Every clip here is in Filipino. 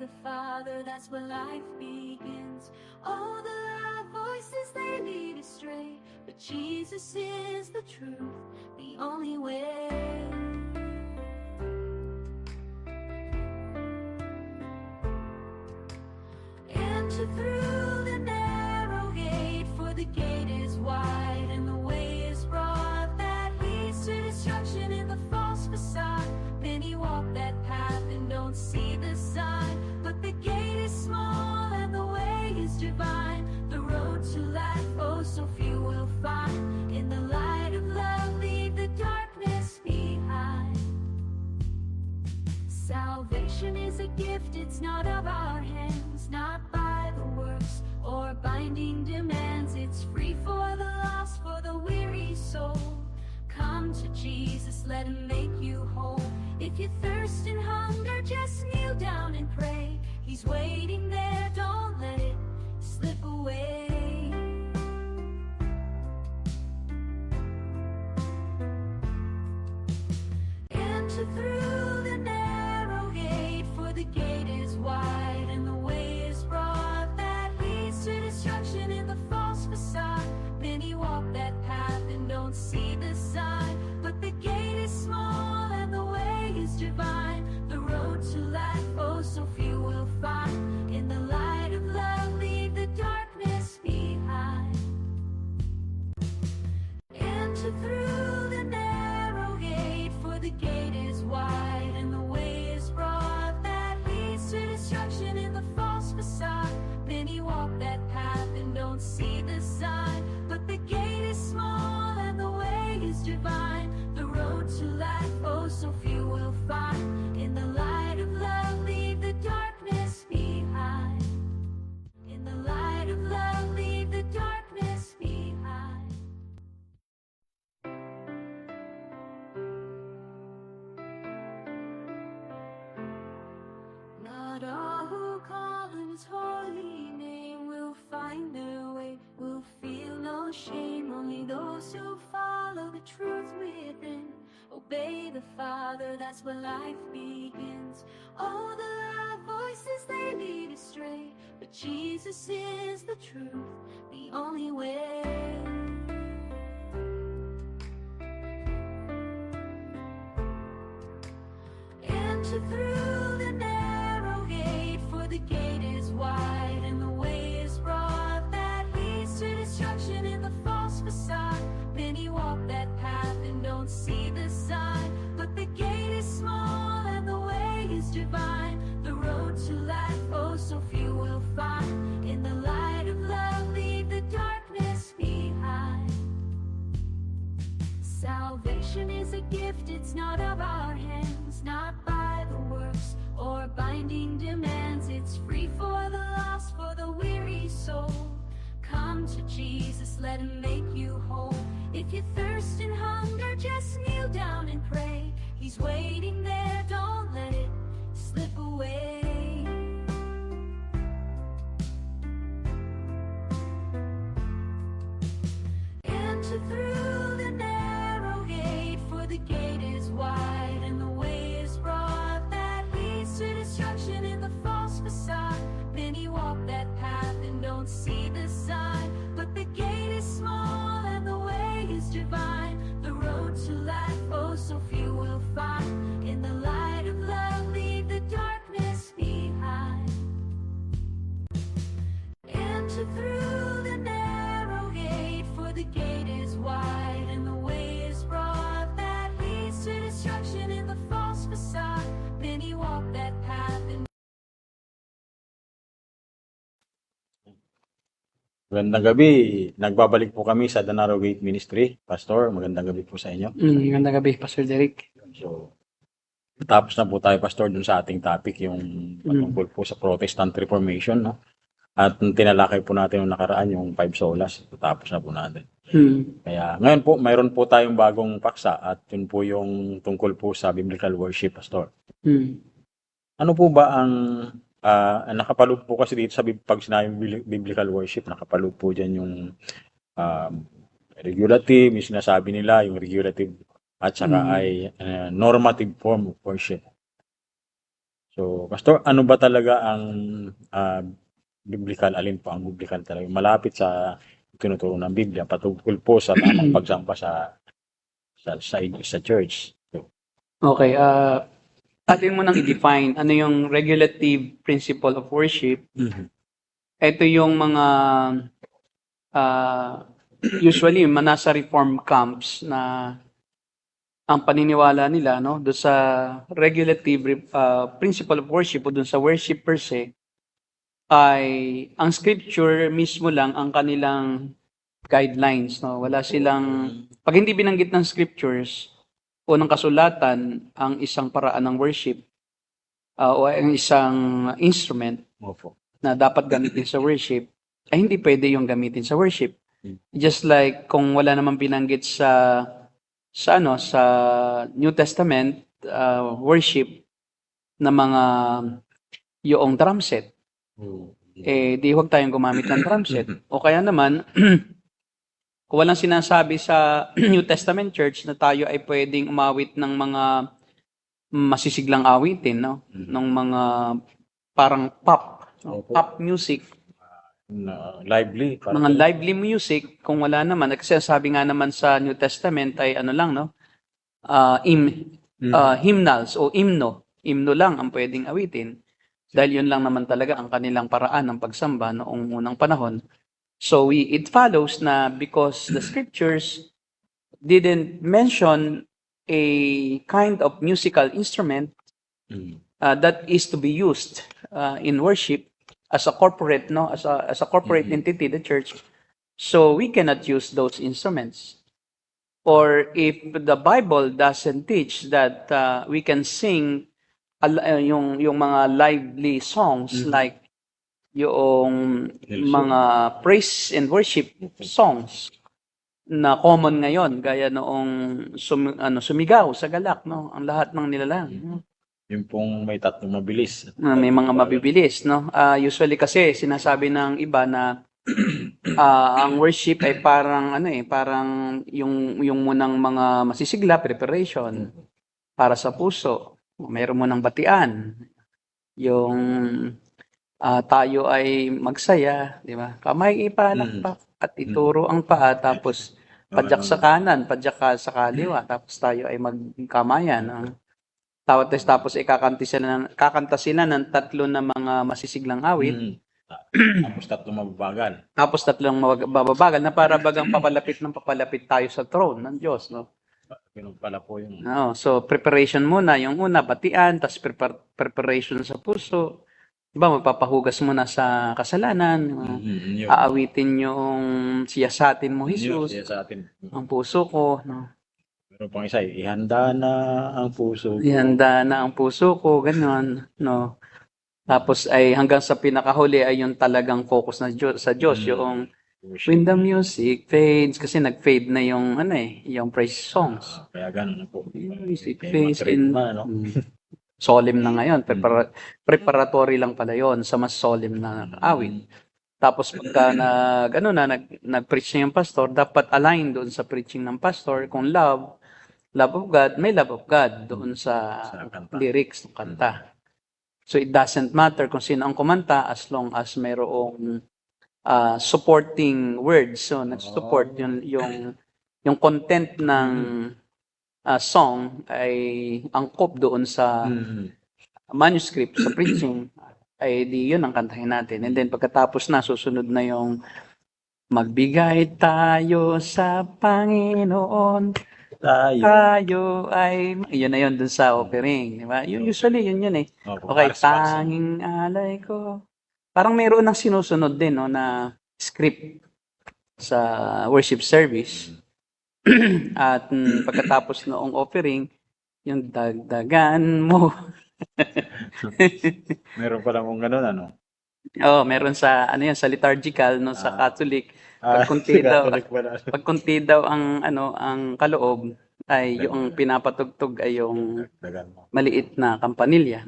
the Father, that's where life begins. All the loud voices, they lead astray, but Jesus is the truth, the only way. Enter through the narrow gate, for the gate is wide and the way is broad that leads to destruction in the false facade. Many walk that path and don't see the sign, but the gate is small and the way is divine. The road to life, oh, so few will find. In the light of love, leave the darkness behind. Salvation is a gift, it's not of our hands, not by the works or binding demands. It's free for the lost, for the weary soul. Come to Jesus, let him make you whole. If you thirst and hunger, just kneel down and pray. He's waiting there, don't let it slip away. Enter through the narrow gate, for the gate is wide and the way is broad that leads to destruction in the false facade. Many walk that path and don't see the sign, but the gate is small and the way is divine. The road to life, oh, so few will find. In the light of love, leave the darkness behind. Enter through the narrow gate, for the gate is wide and the way is broad that leads to destruction in the false facade. Many walk that path and don't see the sign, but the gate is small and the way is divine. The road to life, oh, so few will find. In the light of love, leave the darkness behind. In the light of love, leave the darkness behind. Not all who call on his holy name will find their way, will feel no shame. Only those who follow the truth within, obey the Father, that's where life begins. All the loud voices, they lead astray, but Jesus is the truth, the only way. Enter through the narrow gate, for the gate is wide and the way is broad that leads to destruction in the false facade. Many walk that path and don't see the sign, but the gate is small and the way is divine. The road to life, oh, so few will find. In the light of love, leave the darkness behind. Salvation is a gift, it's not of our hands, not by the works or binding demands. It's free for the lost, for the weary soul. Come to Jesus, let him make you whole. If you thirst and hunger, just kneel down and pray. He's waiting there, don't let it slip away. Enter through the narrow gate, for the gate is wide and the way is broad that leads to destruction in the false facade. Many walk that path and don't see the sign, but the gate is small and the way is divine. The road to life, oh, so few will find. In the light of love, leave the darkness behind. Enter through the narrow gate, for the gate is wide and the way is broad that leads to destruction in the false facade. Many walk that path and Magandang gabi. Nagbabalik po kami sa Danaro Gate Ministry. Pastor, magandang gabi po sa inyo. Magandang gabi, Pastor Derek. So, tapos na po tayo, Pastor, dun sa ating topic, yung patungkol po sa Protestant Reformation, no? At tinalakay po natin yung nakaraan, yung 5 solas. Tapos na po natin. Kaya ngayon po, mayroon po tayong bagong paksa at yun po yung tungkol po sa biblical worship, Pastor. Ano po ba ang nakapaloob po kasi dito sa pag sinabing biblical worship, nakapaloob po dyan yung regulative, yung sinasabi nila, yung regulative at saka ay normative form of worship. So, Pastor, ano ba talaga ang biblical, alin po ang biblical talaga? Malapit sa tinuturo ng Biblia patungkol po sa tamang pagsamba sa church. So, Okay, atin mo nang i-define ano yung regulative principle of worship. Ito yung mga usually nasa reform camps na ang paniniwala nila no do sa regulative principle of worship o dun sa worship per se ay ang scripture mismo lang ang kanilang guidelines no, wala silang pag hindi binanggit ng scriptures o ng kasulatan ang isang paraan ng worship o ang isang instrument opo. na dapat gamitin sa worship ay hindi pwede yung gamitin sa worship. Just like kung wala namang binanggit sa New Testament worship na mga yung drum set, di huwag tayong gumamit ng drum set. O kaya naman, kung walang sinasabi sa New Testament church na tayo ay pwedeng umawit ng mga masisiglang awitin, no? Ng mga parang pop, pop music, Lively. mga lively music, kung wala naman, kasi sabi nga naman sa New Testament ay ano lang, no? Hymnals o hymno lang ang pwedeng awitin dahil yun lang naman talaga ang kanilang paraan ng pagsamba noong unang panahon. So it follows na because the scriptures didn't mention a kind of musical instrument that is to be used in worship as a corporate as a corporate entity, the church, so we cannot use those instruments. Or if the Bible doesn't teach that we can sing yung mga lively songs like yung mga praise and worship songs na common ngayon gaya noong sumigaw sa galak, no, ang lahat ng nilalang. Yung pong may tatlong mabilis. May mga mabibilis, no? Usually kasi sinasabi ng iba na ang worship ay parang parang yung munang mga masisigla preparation para sa puso. Mayroon mo ng batian. Yung tayo ay magsaya, di ba? Kamay ipalakpak at ituro ang paa tapos padyak sa kanan, padyak sa kaliwa, tapos tayo ay magkamayan. Tapos kakanta sila ng tatlo na mga masisiglang awit. Tapos tatlong mababagal na para bagang papalapit tayo sa throne ng Diyos, no? Ganun pala po yung... So preparation muna, yung una batian, tapos preparation sa puso. Diba, magpapahugas muna sa kasalanan, aawitin yung siyasatin mo, Jesus, ang puso ko, no? Meron pang isa, ihanda na ang puso ko. Ihanda na ang puso ko, gano'n, no? Tapos ay hanggang sa pinakahuli ay yung talagang focus na sa Diyos, yung when the music fades, kasi nag-fade na yung yung praise songs. Kaya gano'n na po. Music fades in solemn na ngayon, preparatory lang pala yon sa mas solemn na awit. Tapos pagka nag-preach na yung pastor, dapat align doon sa preaching ng pastor kung love of God, may love of God doon sa lyrics ng kanta. So it doesn't matter kung sino ang kumanta as long as mayroong supporting words. So nag-support yung content ng song ay angkop doon sa manuscript, sa preaching, ay di yun ang kantahin natin. And then pagkatapos na, susunod na yung magbigay tayo sa Panginoon. Tayo ay, yun na yun dun sa offering. Diba? Usually, yun eh. Okay, tanging alay ko. Parang mayroon ng sinusunod din, no, na script sa worship service. At pagkatapos noong offering, yung dagdagan mo. Meron pa lang kung gano'n, Meron sa sa liturgical no sa Catholic. Pag kunti daw ang kaloob ay yung pinapatugtog ay yung maliit na kampanilya.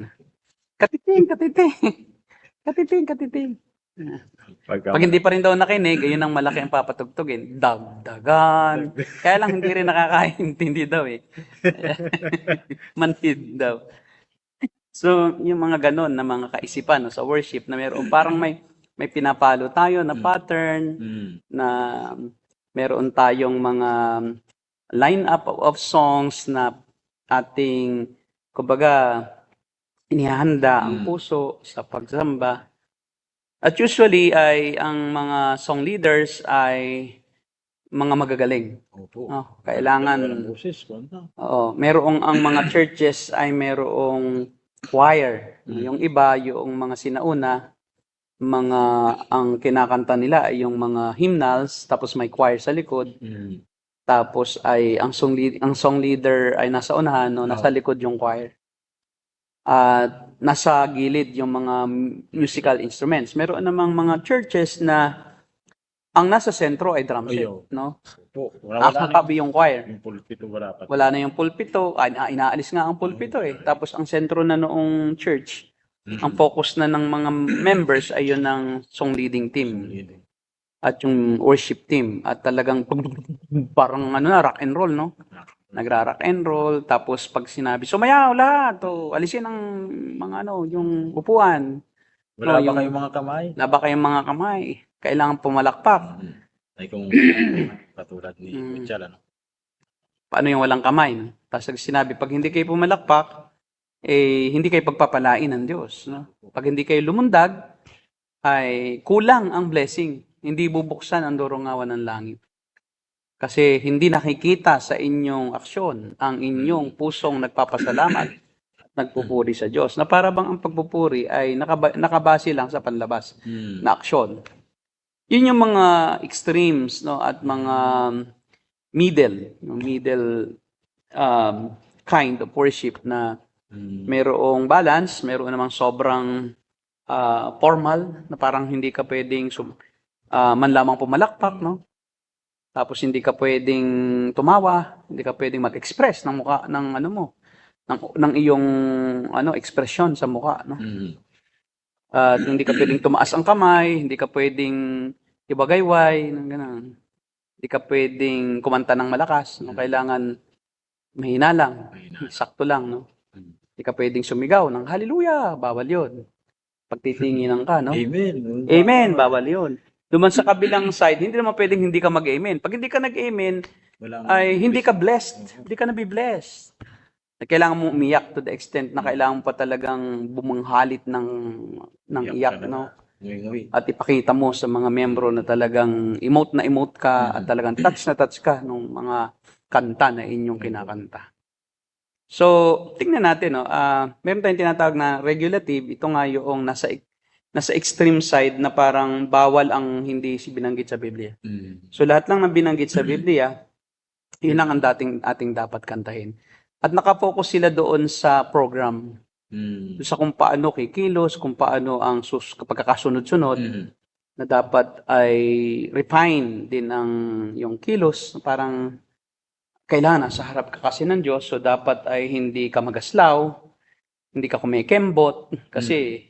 Katiting. Pag hindi pa rin daw nakinig, ayun ang malaki ang papatugtugin. Dagdagan. Kaya lang hindi rin nakakaintindi daw eh. Manhid daw. So, yung mga ganon na mga kaisipan no, sa worship na meron parang may pinapalo tayo na pattern na meron tayong mga line-up of songs na ating kumbaga inihahanda ang puso sa pagsamba. At usually ay ang mga song leaders ay mga magagaling. Opo. Kailangan Walang boses, kwanta. merong ang mga churches ay merong choir. Yung iba, yung mga sinauna, ang kinakanta nila ay yung mga hymnals, tapos may choir sa likod. Tapos ay ang song leader ay nasa unahan, no, nasa likod yung choir. At nasa gilid yung mga musical instruments. Meron namang mga churches na ang nasa sentro ay drum set, no? Opo. Nasa tabi yung choir. Yung pulpito wala pa. Wala na yung pulpito. Inaalis nga ang pulpito eh. Tapos ang sentro na noong church, ang focus na ng mga members ay yun ng song leading team at yung worship team. At talagang parang rock and roll, no? Nagra-rock and roll. Tapos pag sinabi, sumayaw lahat. Alisin ang mga yung upuan. Wala ba kayong mga kamay? Wala ba kayong mga kamay? Kailangan pumalakpak. Ay kung katulad ni Mitchell, ano? Paano yung walang kamay? No? Tapos sinabi, pag hindi kayo pumalakpak, hindi kayo pagpapalain ng Diyos. No? Pag hindi kayo lumundag, ay kulang ang blessing. Hindi bubuksan ang dorongawan ng langit. Kasi hindi nakikita sa inyong aksyon ang inyong pusong nagpapasalamat at nagpupuri sa Diyos. Na para bang ang pagpupuri ay nakabase lang sa panlabas na aksyon. Yun yung mga extremes, no, at mga middle kind of worship na mayroong balance, mayroon namang sobrang formal na parang hindi ka pwedeng man lamang pumalakpak, no? Tapos hindi ka pwedeng tumawa, hindi ka pwedeng mag-express ng mukha ng ng iyong ekspresyon sa mukha, no? At hindi ka pwedeng tumaas ang kamay, hindi ka pwedeng ibagayway, ng ganun. Hindi ka pwedeng kumanta ng malakas, no? Kailangan mahina lang, sakto lang, no? Hindi ka pwedeng sumigaw ng hallelujah, bawal 'yon. Pagtitinginan ka, no? Amen. Amen, bawal 'yon. Duman sa kabilang side, hindi naman pwedeng hindi ka mag-amen. Pag hindi ka nag-amen, ay hindi ka blessed. Hindi ka na-be-blessed. Kailangan mo umiyak to the extent na kailangan pa talagang bumanghalit ng iyak, no? At ipakita mo sa mga membro na talagang emote ka at talagang touch ka nung mga kanta na inyong kinakanta. So, tingnan natin, no? Meron tayong tinatawag na regulative. Ito nga yung nasa extreme side na parang bawal ang hindi binanggit sa Biblia. So, lahat lang na binanggit sa Biblia, yun ang ating dapat kantahin. At nakafocus sila doon sa program. Sa kung paano kikilos, kung paano ang pagkakasunod-sunod na dapat ay refine din ang yung kilos. Parang kailangan sa harap ka kasi ng Diyos, so dapat ay hindi ka magaslaw, hindi ka kumikembot, kasi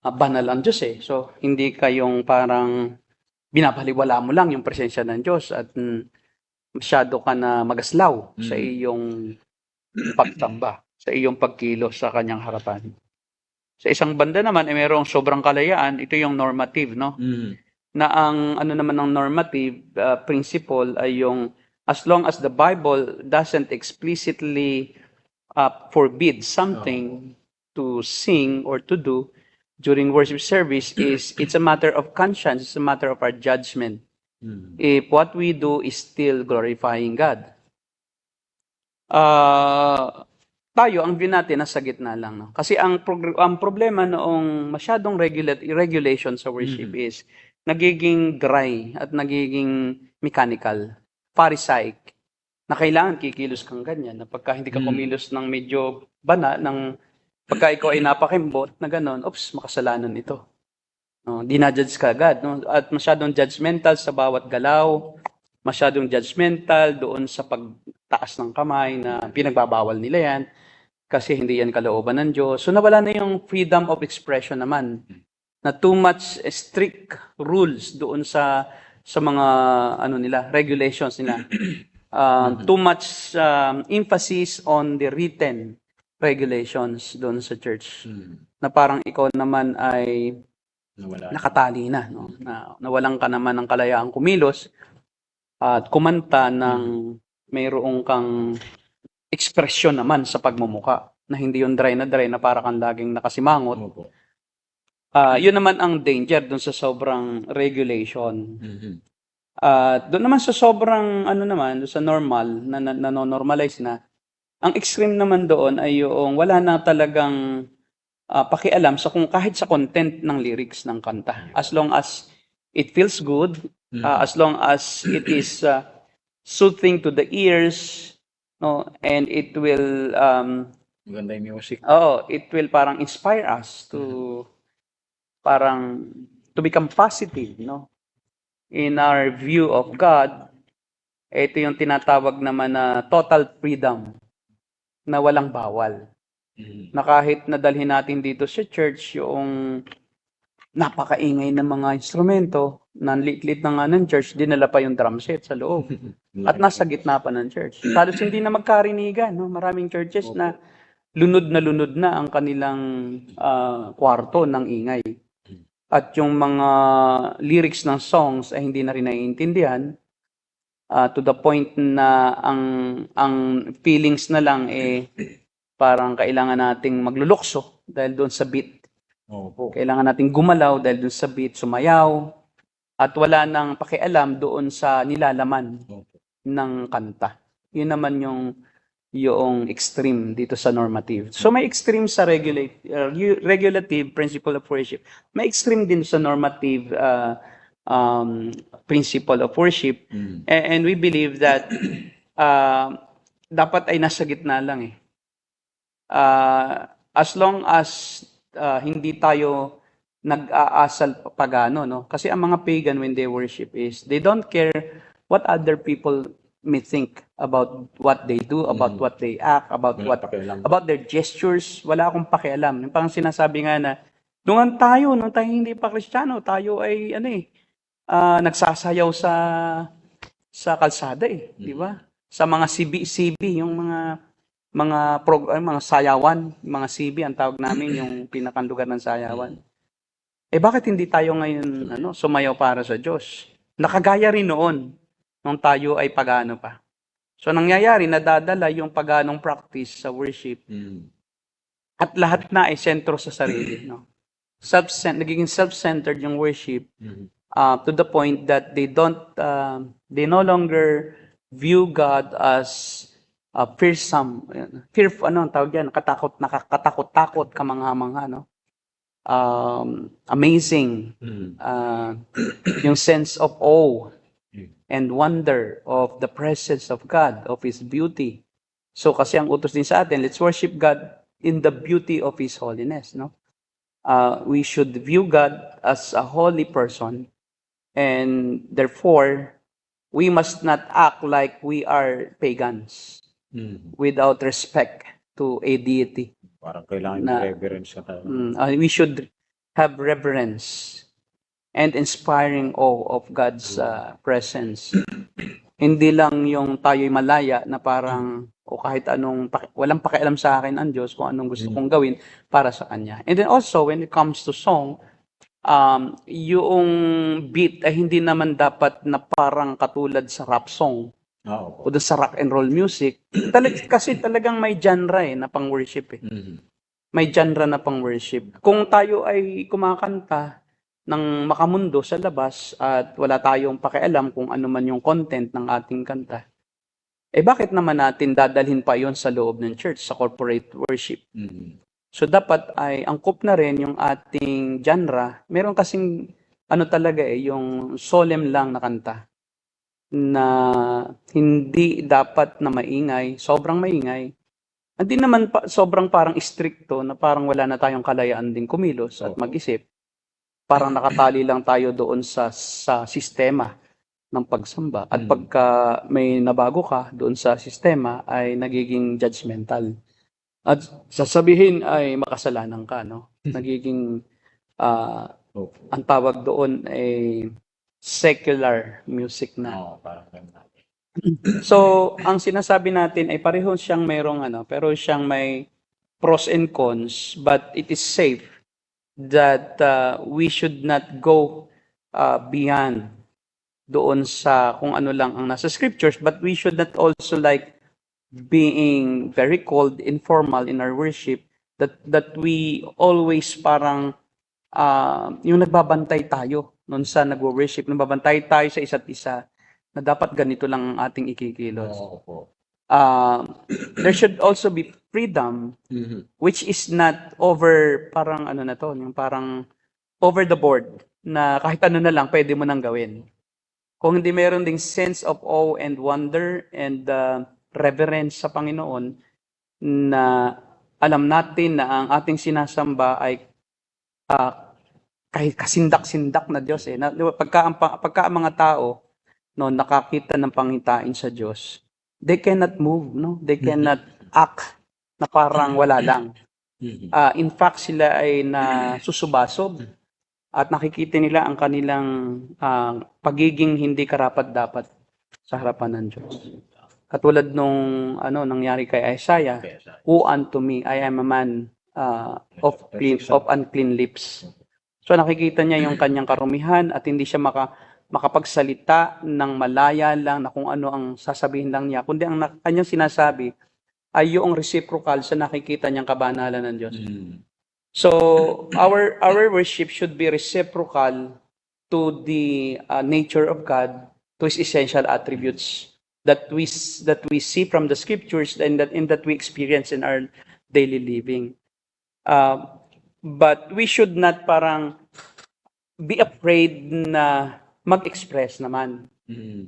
banal ang Diyos eh. So, hindi ka yung parang binabaliwala mo lang yung presensya ng Diyos at masyado ka na magaslaw sa iyong pagtamba, sa iyong pagkilos sa kanyang harapan. Sa isang banda naman, mayroong sobrang kalayaan. Ito yung normative, no? Na ang naman ng normative principle ay yung as long as the Bible doesn't explicitly forbid something to sing or to do during worship service, it's a matter of conscience, it's a matter of our judgment. If what we do is still glorifying God. Tayo, ang view natin, nasa gitna lang. No? Kasi ang problema noong masyadong regulation sa worship is nagiging dry at nagiging mechanical, pharisaic, na kailangan kikilos kang ganyan, na pagka hindi ka kumilos ng medyo pagka ikaw ay napakimbot na gano'n, makasalanan ito. No, dinajudge ka agad. No? At masyadong judgmental sa bawat galaw, masyadong judgmental doon sa pagtaas ng kamay na pinagbabawal nila yan kasi hindi yan kalooban ng Diyos. So nawala na yung freedom of expression naman na too much strict rules doon sa mga regulations nila. Too much emphasis on the written regulations doon sa church. Mm. Na parang ikaw naman ay Nawala. nakatali na, no? Na nawalan ka naman ng kalayaang kumilos at kumanta ng mayroong kang ekspresyon naman sa pagmumuka na hindi yung dry na para kang laging nakasimangot. Opo. Yun naman ang danger doon sa sobrang regulation. Mhm. Doon naman sa sobrang doon sa normal na nanonormalize na, ang extreme naman doon ay yung wala na talagang pakialam sa kung kahit sa content ng lyrics ng kanta. As long as it feels good, as long as it is soothing to the ears, no, and it will Maganda yung music. it will parang inspire us to parang to become positive, no, in our view of God. Ito yung tinatawag naman na total freedom na walang bawal. Mhm. Na kahit nadalhin natin dito sa church yung napakaingay ng mga instrumento, nanliit-liit na nga ng church, dinala pa yung drum set sa loob. At nasa gitna pa ng church. Halos hindi na magkarinigan. No? Maraming churches na lunod na ang kanilang kwarto ng ingay. At yung mga lyrics ng songs ay hindi na rin naiintindihan to the point na ang feelings na lang parang kailangan nating maglulukso dahil doon sa beat. Opo. Kailangan nating gumalaw dahil doon sa beat, sumayaw, at wala nang pakialam doon sa nilalaman Opo. ng kanta. Yun naman yung extreme dito sa normative. So may extreme sa regulative principle of worship. May extreme din sa normative principle of worship. Mm. And we believe that dapat ay nasa gitna lang as long as hindi tayo nag-aasal pagano, no? Kasi ang mga pagan when they worship is they don't care what other people may think about what they do, about what they act, about about their gestures. Wala akong pakialam. Yung parang sinasabi nga na nung tayo hindi pa Kristiyano, tayo ay nagsasayaw sa kalsada di ba? Sa mga CB, yung mga sayawan, mga CB ang tawag namin, yung pinakanlugar ng sayawan. Bakit hindi tayo ngayon sumayaw para sa Diyos? Nakagaya rin noon nung tayo ay pagano pa. So nangyayari, nadadala yung paganong practice sa worship. At lahat na ay sentro sa sarili, no? Nagiging self-centered yung worship to the point that they no longer view God as fearsome, tawag yan, nakakatakot-takot, kamangha-mangha, no? Amazing, yung sense of awe and wonder of the presence of God, of His beauty. So kasi ang utos din sa atin, let's worship God in the beauty of His holiness, no? We should view God as a holy person, and therefore, we must not act like we are pagans without respect to a deity. Parang kailangan yung reverence ka talaga. We should have reverence and inspiring awe of God's presence. Hindi lang yung tayo'y malaya na parang o kahit anong walang pakialam sa akin ang Diyos kung anong gusto kong gawin para sa Kanya. And then also, when it comes to song, yung beat ay hindi naman dapat na parang katulad sa rap song o sa rock and roll music. Kasi talagang may genre na pang-worship May genre na pang-worship. Kung tayo ay kumakanta ng makamundo sa labas at wala tayong pakialam kung ano man yung content ng ating kanta, bakit naman natin dadalhin pa yon sa loob ng church, sa corporate worship? So dapat ay angkop na rin yung ating genre. Meron kasing talaga yung solemn lang na kanta na hindi dapat na maingay, sobrang maingay. Hindi naman sobrang parang stricto na parang wala na tayong kalayaan din kumilos at mag-isip. Parang nakatali lang tayo doon sa sistema ng pagsamba. At pagka may nabago ka doon sa sistema ay nagiging judgmental. At sasabihin ay makasalanan ka, no? Nagiging ang tawag doon ay secular music na. So, ang sinasabi natin ay pareho siyang mayroong pero siyang may pros and cons, but it is safe that we should not go beyond doon sa kung ano lang ang nasa scriptures, but we should not also like being very cold, informal in our worship, that we always parang yung nagbabantay tayo noon sa nagwo-worship, nagbabantay tayo sa isa't isa na dapat ganito lang ang ating ikikilos. Opo. There should also be freedom, which is not over, parang ano na to, yung parang over the board, na kahit ano na lang pwede mo nang gawin. Kung hindi meron ding sense of awe and wonder and reverence sa Panginoon, na alam natin na ang ating sinasamba ay kahit kasindak-sindak na Diyos eh. Pagka ang mga tao no nakakita ng pangitain sa Diyos, they cannot move, no? They cannot act na parang wala lang. In fact, sila ay nasusubasob at nakikita nila ang kanilang pagiging hindi karapat-dapat sa harapan ng Diyos. Katulad nung nangyari kay Isaiah, "Who unto me? I am a man of unclean lips." So nakikita niya yung kanyang karumihan at hindi siya makapagsalita ng malaya lang na kung ano ang sasabihin lang niya, kundi ang kanyang sinasabi ay yung reciprocal sa nakikita niyang kabanalan ng Diyos. So our worship should be reciprocal to the nature of God, to His essential attributes that we see from the scriptures and that we experience in our daily living. But we should not parang be afraid na mag-express naman.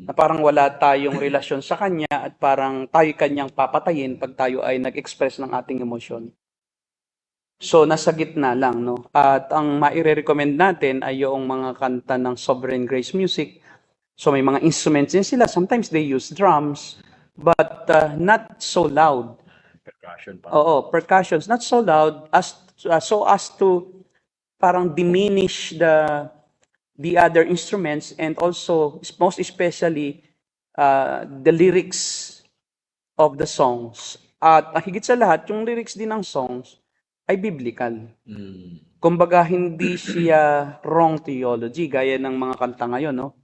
Na parang wala tayong relasyon sa Kanya at parang tayo Kanyang papatayin pag tayo ay nag-express ng ating emosyon. So, nasa gitna lang, no? At ang maire-recommend natin ay yung mga kanta ng Sovereign Grace Music. So, may mga instruments din sila. Sometimes they use drums, but not so loud. Percussion pa. Oo, percussions. Not so loud so as to parang diminish the other instruments and also, most especially, the lyrics of the songs. At higit sa lahat, yung lyrics din ng songs ay biblical. Kumbaga, hindi siya wrong theology, gaya ng mga kanta ngayon, no?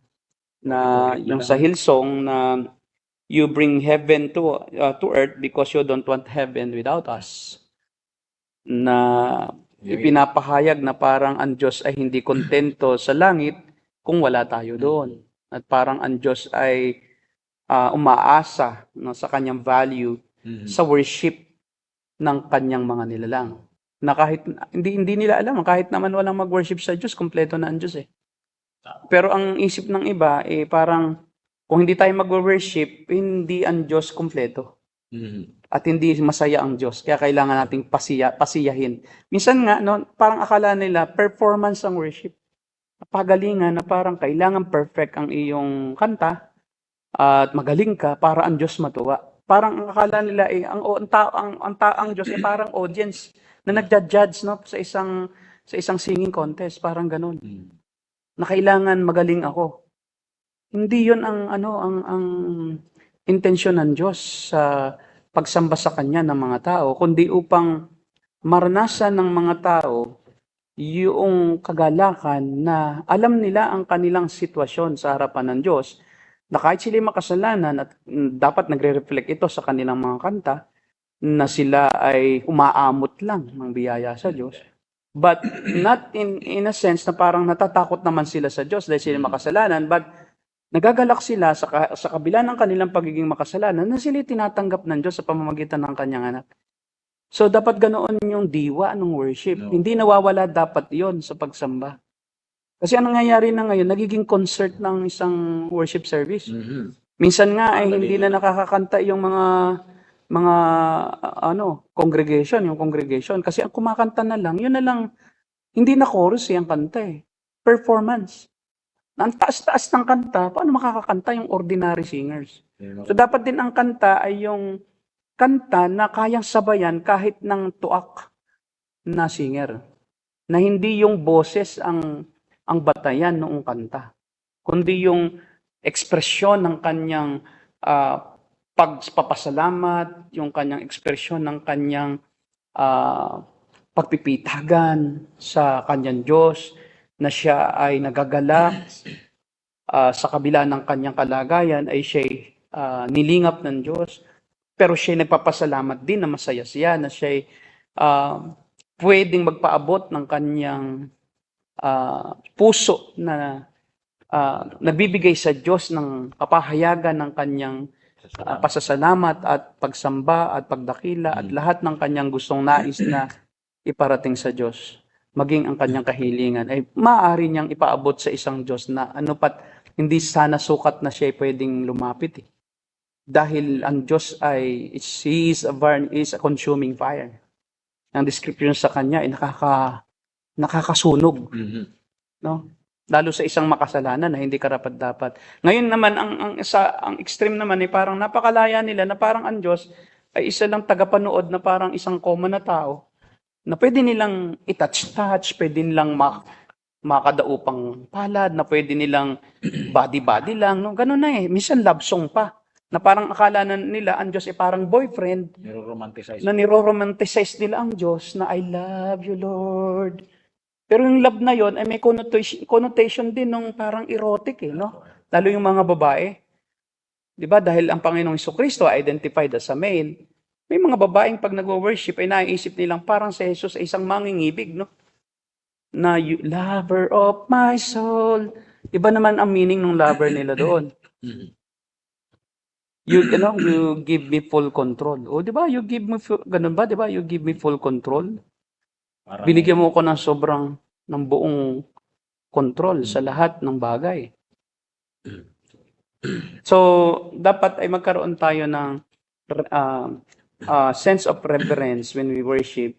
Na yung sa Hillsong na you bring heaven to earth because you don't want heaven without us. Na ipinapahayag na parang ang Diyos ay hindi kontento sa langit kung wala tayo doon. At parang ang Diyos ay umaasa sa kanyang value sa worship ng kanyang mga nilalang. Na kahit hindi nila alam, kahit naman walang mag-worship sa Diyos, kumpleto na ang Diyos eh. Pero ang isip ng iba parang kung hindi tayo mag-worship, hindi ang Diyos kumpleto. At hindi masaya ang Diyos. Kaya kailangan nating pasiyahin. Minsan nga, parang akala nila performance ang worship. Pagalingan na parang kailangan perfect ang iyong kanta at magaling ka para ang Diyos matuwa. Parang ang akala nila ang Diyos ay parang audience na nagja-judge sa isang singing contest, parang ganun. Na kailangan magaling ako. Hindi 'yon ang intensyon ng Diyos sa pagsamba sa Kanya ng mga tao, kundi upang maranasan ng mga tao yung kagalakan na alam nila ang kanilang sitwasyon sa harapan ng Diyos, na kahit sila makasalanan at dapat nagre-reflect ito sa kanilang mga kanta, na sila ay umaamot lang ng biyaya sa Diyos. But not in a sense na parang natatakot naman sila sa Diyos dahil sila makasalanan, but nagagalak sila sa kabila ng kanilang pagiging makasalanan na sila tinatanggap ng Diyos sa pamamagitan ng kanyang anak. So dapat ganoon yung diwa ng worship. Hindi nawawala dapat yon sa pagsamba. Kasi ang nangyayari na ngayon, nagiging concert ng isang worship service. Minsan nga ay hindi na nakakakanta yung mga congregation kasi ang kumakanta na lang, yun na lang, hindi na chorus ang kanta performance. Ang taas-taas ng kanta, paano makakakanta yung ordinary singers? So dapat din ang kanta ay yung kanta na kayang sabayan kahit ng tuak na singer. Na hindi yung boses ang batayan noong kanta, kundi yung ekspresyon ng kanyang pagpapasalamat, yung kanyang ekspresyon ng kanyang pagpipitagan sa kanyang Diyos, na siya ay nagagalak sa kabila ng kanyang kalagayan, ay siya'y nilingap ng Diyos. Pero siya'y nagpapasalamat din na masaya siya, na siya'y pwedeng magpaabot ng kanyang puso na nagbibigay sa Diyos ng kapahayagan ng kanyang pasasalamat at pagsamba at pagdakila at lahat ng kanyang gustong nais na iparating sa Diyos, maging ang kanyang kahilingan, ay maaari niyang ipaabot sa isang Diyos na hindi sana sukat na siya pwedeng lumapit. Dahil ang Diyos ay is a consuming fire. Ang description sa kanya ay nakakasunog. No? Lalo sa isang makasalanan na hindi karapat-dapat. Ngayon naman, ang extreme naman ay parang napakalaya nila na parang ang Diyos ay isa lang tagapanood na parang isang common na tao na pwede nilang i-touch-touch, pwede nilang makadaupang palad, na pwede nilang body-body lang. No? Ganun na eh. Minsan love song pa. Na parang akala na nila ang Diyos ay parang boyfriend. Niro-romanticize nila ang Diyos na I love you, Lord. Pero yung love na yon ay may connotation din ng parang erotic eh, no? Lalo yung mga babae. 'Di ba? Dahil ang Panginoong Jesucristo identified as a male, may mga babaeng pag nagwo-worship ay naiisip nilang parang si Jesus ay isang mangingibig, no? Na you lover of my soul. Iba naman ang meaning ng lover nila doon. You give me full control. O, 'di ba? You give me ganun ba? 'Di ba? You give me full control. Binigyan mo ko ng buong control sa lahat ng bagay. So, dapat ay magkaroon tayo ng sense of reverence when we worship,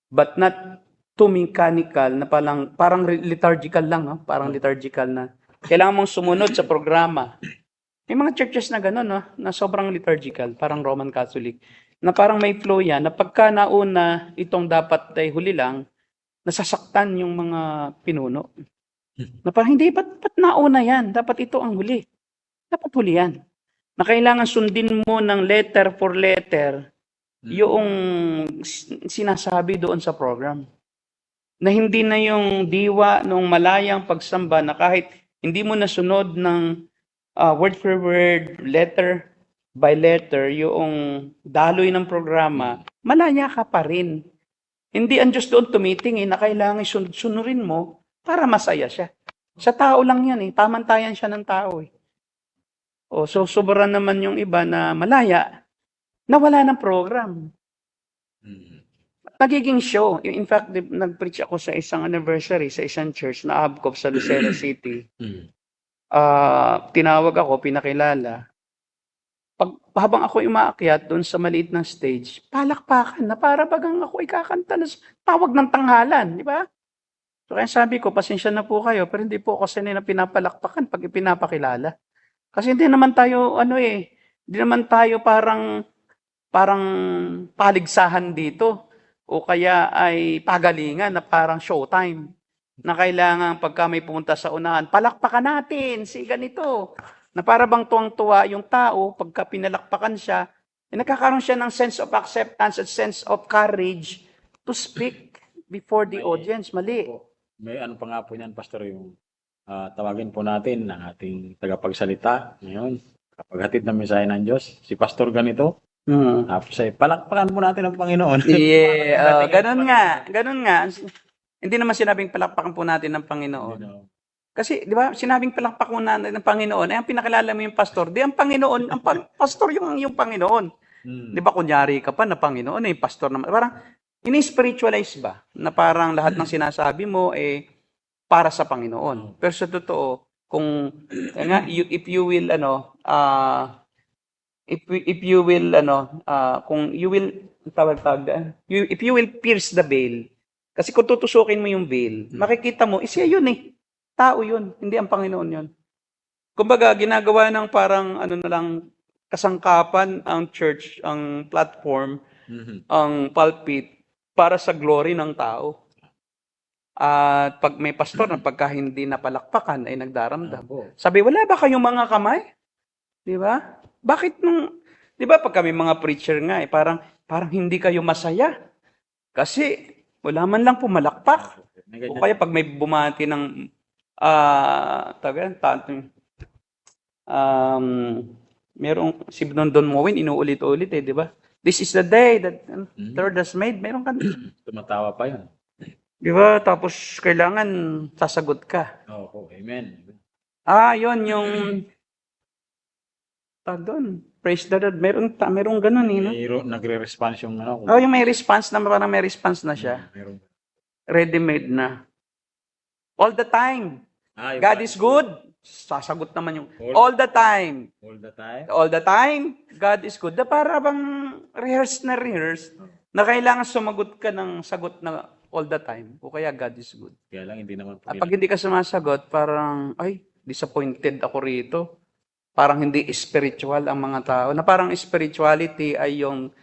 but not too mechanical, na parang liturgical lang, no? Parang liturgical na. Kailangan mong sumunod sa programa. May mga churches na gano'n, no? Na sobrang liturgical, parang Roman Catholic. Na parang may flow yan, na pagka nauna itong dapat ay huli lang, nasasaktan yung mga pinuno. Na parang hindi, ba't nauna yan? Dapat ito ang huli. Dapat huli yan. Na kailangan sundin mo ng letter for letter yung sinasabi doon sa program. Na hindi na yung diwa nung malayang pagsamba na kahit hindi mo nasunod ng word for word, letter by letter, yung daloy ng programa, malaya ka pa rin. Hindi ang Diyos doon tumitingin na kailangan sunurin mo para masaya siya. Sa tao lang yan eh. Pamantayan siya ng tao eh. O, so sobra naman yung iba na malaya na wala ng program. Nagiging show. In fact, nag-preach ako sa isang anniversary sa isang church na Abcop sa Lucena City. Tinawag ako, pinakilala. Habang ako umaakyat doon sa maliit na stage, palakpakan na para bagang ako ikakanta na tawag ng tanghalan, di ba? So kaya sabi ko, pasensya na po kayo, pero hindi po ako sanay na pinapalakpakan pag ipinapakilala. Kasi hindi naman tayo, hindi naman tayo parang paligsahan dito. O kaya ay pagalingan na parang showtime. Na kailangan pagka may pumunta sa unahan, palakpakan natin, si ganito. Na para bang tuwang-tuwa yung tao, pagka pinalakpakan siya, nagkakaroon siya ng sense of acceptance at sense of courage to speak before the audience. Mali. May ano pa nga po niyan, Pastor, yung tawagin po natin ng ating tagapagsalita ngayon. Kapag hatid ng mensahe ng Diyos, si Pastor ganito, tapos ay palakpakan po natin ang Panginoon. Yeah, ganun nga. Hindi naman sinabing palakpakan po natin ng Panginoon. Kasi, di ba, sinabing palakpakan natin ng Panginoon, ang pinakilala mo yung pastor, di ang Panginoon, pastor yung Panginoon. Di ba, kunyari ka pa na Panginoon, pastor naman. Parang, ini-spiritualize ba? Na parang lahat ng sinasabi mo, para sa Panginoon. Pero sa totoo, if you will pierce the veil, kasi kung tutusukin mo yung veil, makikita mo, siya yun tao yun, hindi ang Panginoon yun. Kumbaga, ginagawa ng parang kasangkapan ang church, ang platform, ang pulpit, para sa glory ng tao. At pag may pastor na pagka hindi napalakpakan ay nagdaramdam. Sabi, wala ba kayong mga kamay? Di ba? Bakit di ba pag kami mga preacher nga, parang hindi kayo masaya? Kasi wala man lang pumalakpak. May O ganyan. kaya pag may bumati ng um, merong si Don Moen inuulit-ulit di ba? This is the day that Lord has made. Meron ka, Tumatawa pa yun. di ba? Tapos kailangan sasagot ka. Oo, amen. Yun yung doon. Praise the Lord. Merong ganun no? Nagre-response yung ano. Yung may response na parang may response na siya. Meron. Ready-made na. All the time. Yung God pa- is good. Sasagot naman yung all the time. All the time. All the time, God is good. Para bang rehearse na kailangan sumagot ka ng sagot na all the time. O kaya God is good. Kaya lang hindi naman po At pag hindi ka sumasagot, parang, disappointed ako rito. Parang hindi spiritual ang mga tao. Na parang spirituality ay yun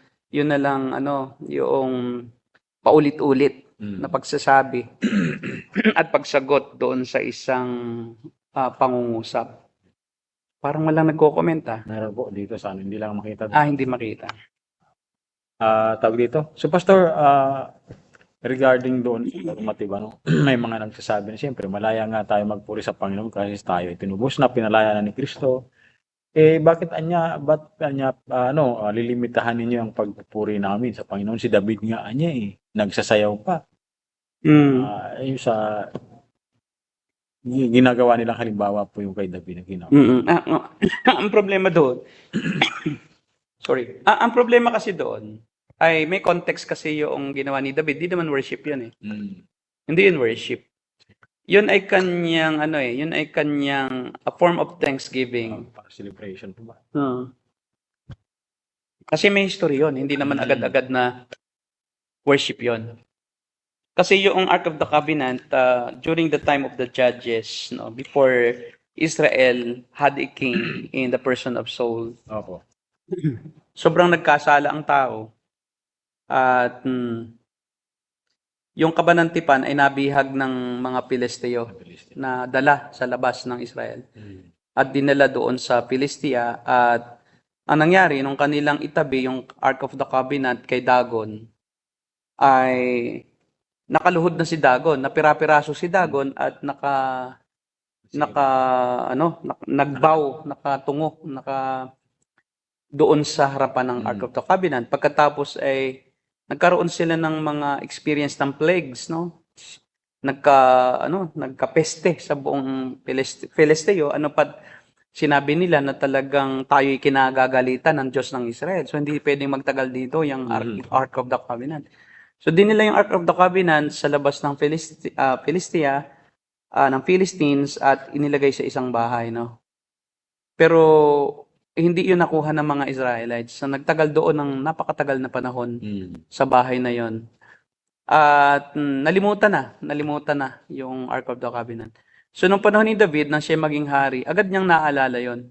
na lang, yung paulit-ulit na pagsasabi at pagsagot doon sa isang pangungusap. Parang walang nagko-comment Meron po dito sa hindi lang makita. Hindi makita. Tawag dito. So Pastor, regarding doon sa normative, may mga nagsasabi na siyempre malaya nga tayo magpuri sa Panginoon kasi tayo ay tinubos na, pinalaya na ni Kristo. Ba't lilimitahan ninyo ang pagpupuri namin sa Panginoon? Si David nga nagsasayaw pa. Yung sa ginagawa nilang halimbawa po yung kay David na ginawa. Ang problema doon, sorry. Ang problema kasi doon ay may context kasi yung ginawa ni David. Di naman worship yun Hindi yun worship. Yun ay kanyang a form of thanksgiving. Para celebration po ba? Kasi may history yun. Hindi naman agad-agad na worship yun. Kasi yung Ark of the Covenant, during the time of the judges, before Israel had a king in the person of Saul, Opo. sobrang nagkasala ang tao. At yung kabanantipan ay nabihag ng mga Pilisteo na dala sa labas ng Israel. At dinala doon sa Pilistia. At ang nangyari, nung kanilang itabi yung Ark of the Covenant kay Dagon, ay nakaluhod na si Dagon, napira-piraso si Dagon at nakatungo doon sa harapan ng Ark of the Covenant. Pagkatapos ay nagkaroon sila ng mga experience ng plagues, nagkapeste sa buong Filisteo. Sinabi nila na talagang tayo'y kinagagalitan ng Diyos ng Israel. So hindi pwedeng magtagal dito yung Ark of the Covenant. So dinila yung Ark of the Covenant sa labas ng Philistia, ng Philistines at inilagay sa isang bahay, Pero hindi yun nakuha ng mga Israelites. So nagtagal doon ng napakatagal na panahon sa bahay na yon. At nalimutan na yung Ark of the Covenant. So nung panahon ni David nang siya maging hari, agad niyang naalala yon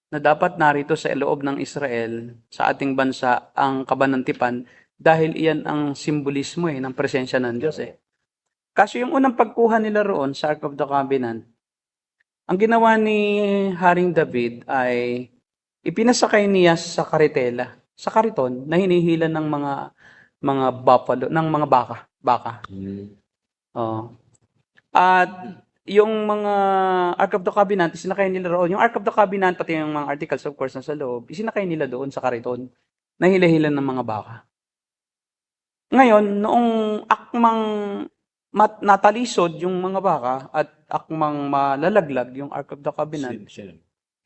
na dapat narito sa loob ng Israel, sa ating bansa, ang kabanantipan dahil iyan ang simbolismo ng presensya ng Diyos Kaso yung unang pagkuha nila roon sa Ark of the Covenant, ang ginawa ni Haring David ay ipinasakay niya sa karitela, sa kariton na hinihila ng mga buffalo, ng mga baka. At yung mga Ark of the Covenant, isinakay nila roon. Yung Ark of the Covenant, pati yung mga articles of course nasa loob, isinakay nila doon sa kariton na hila-hila ng mga baka. Ngayon, noong akmang natalisod yung mga baka at akmang malalaglag yung Ark of the Covenant,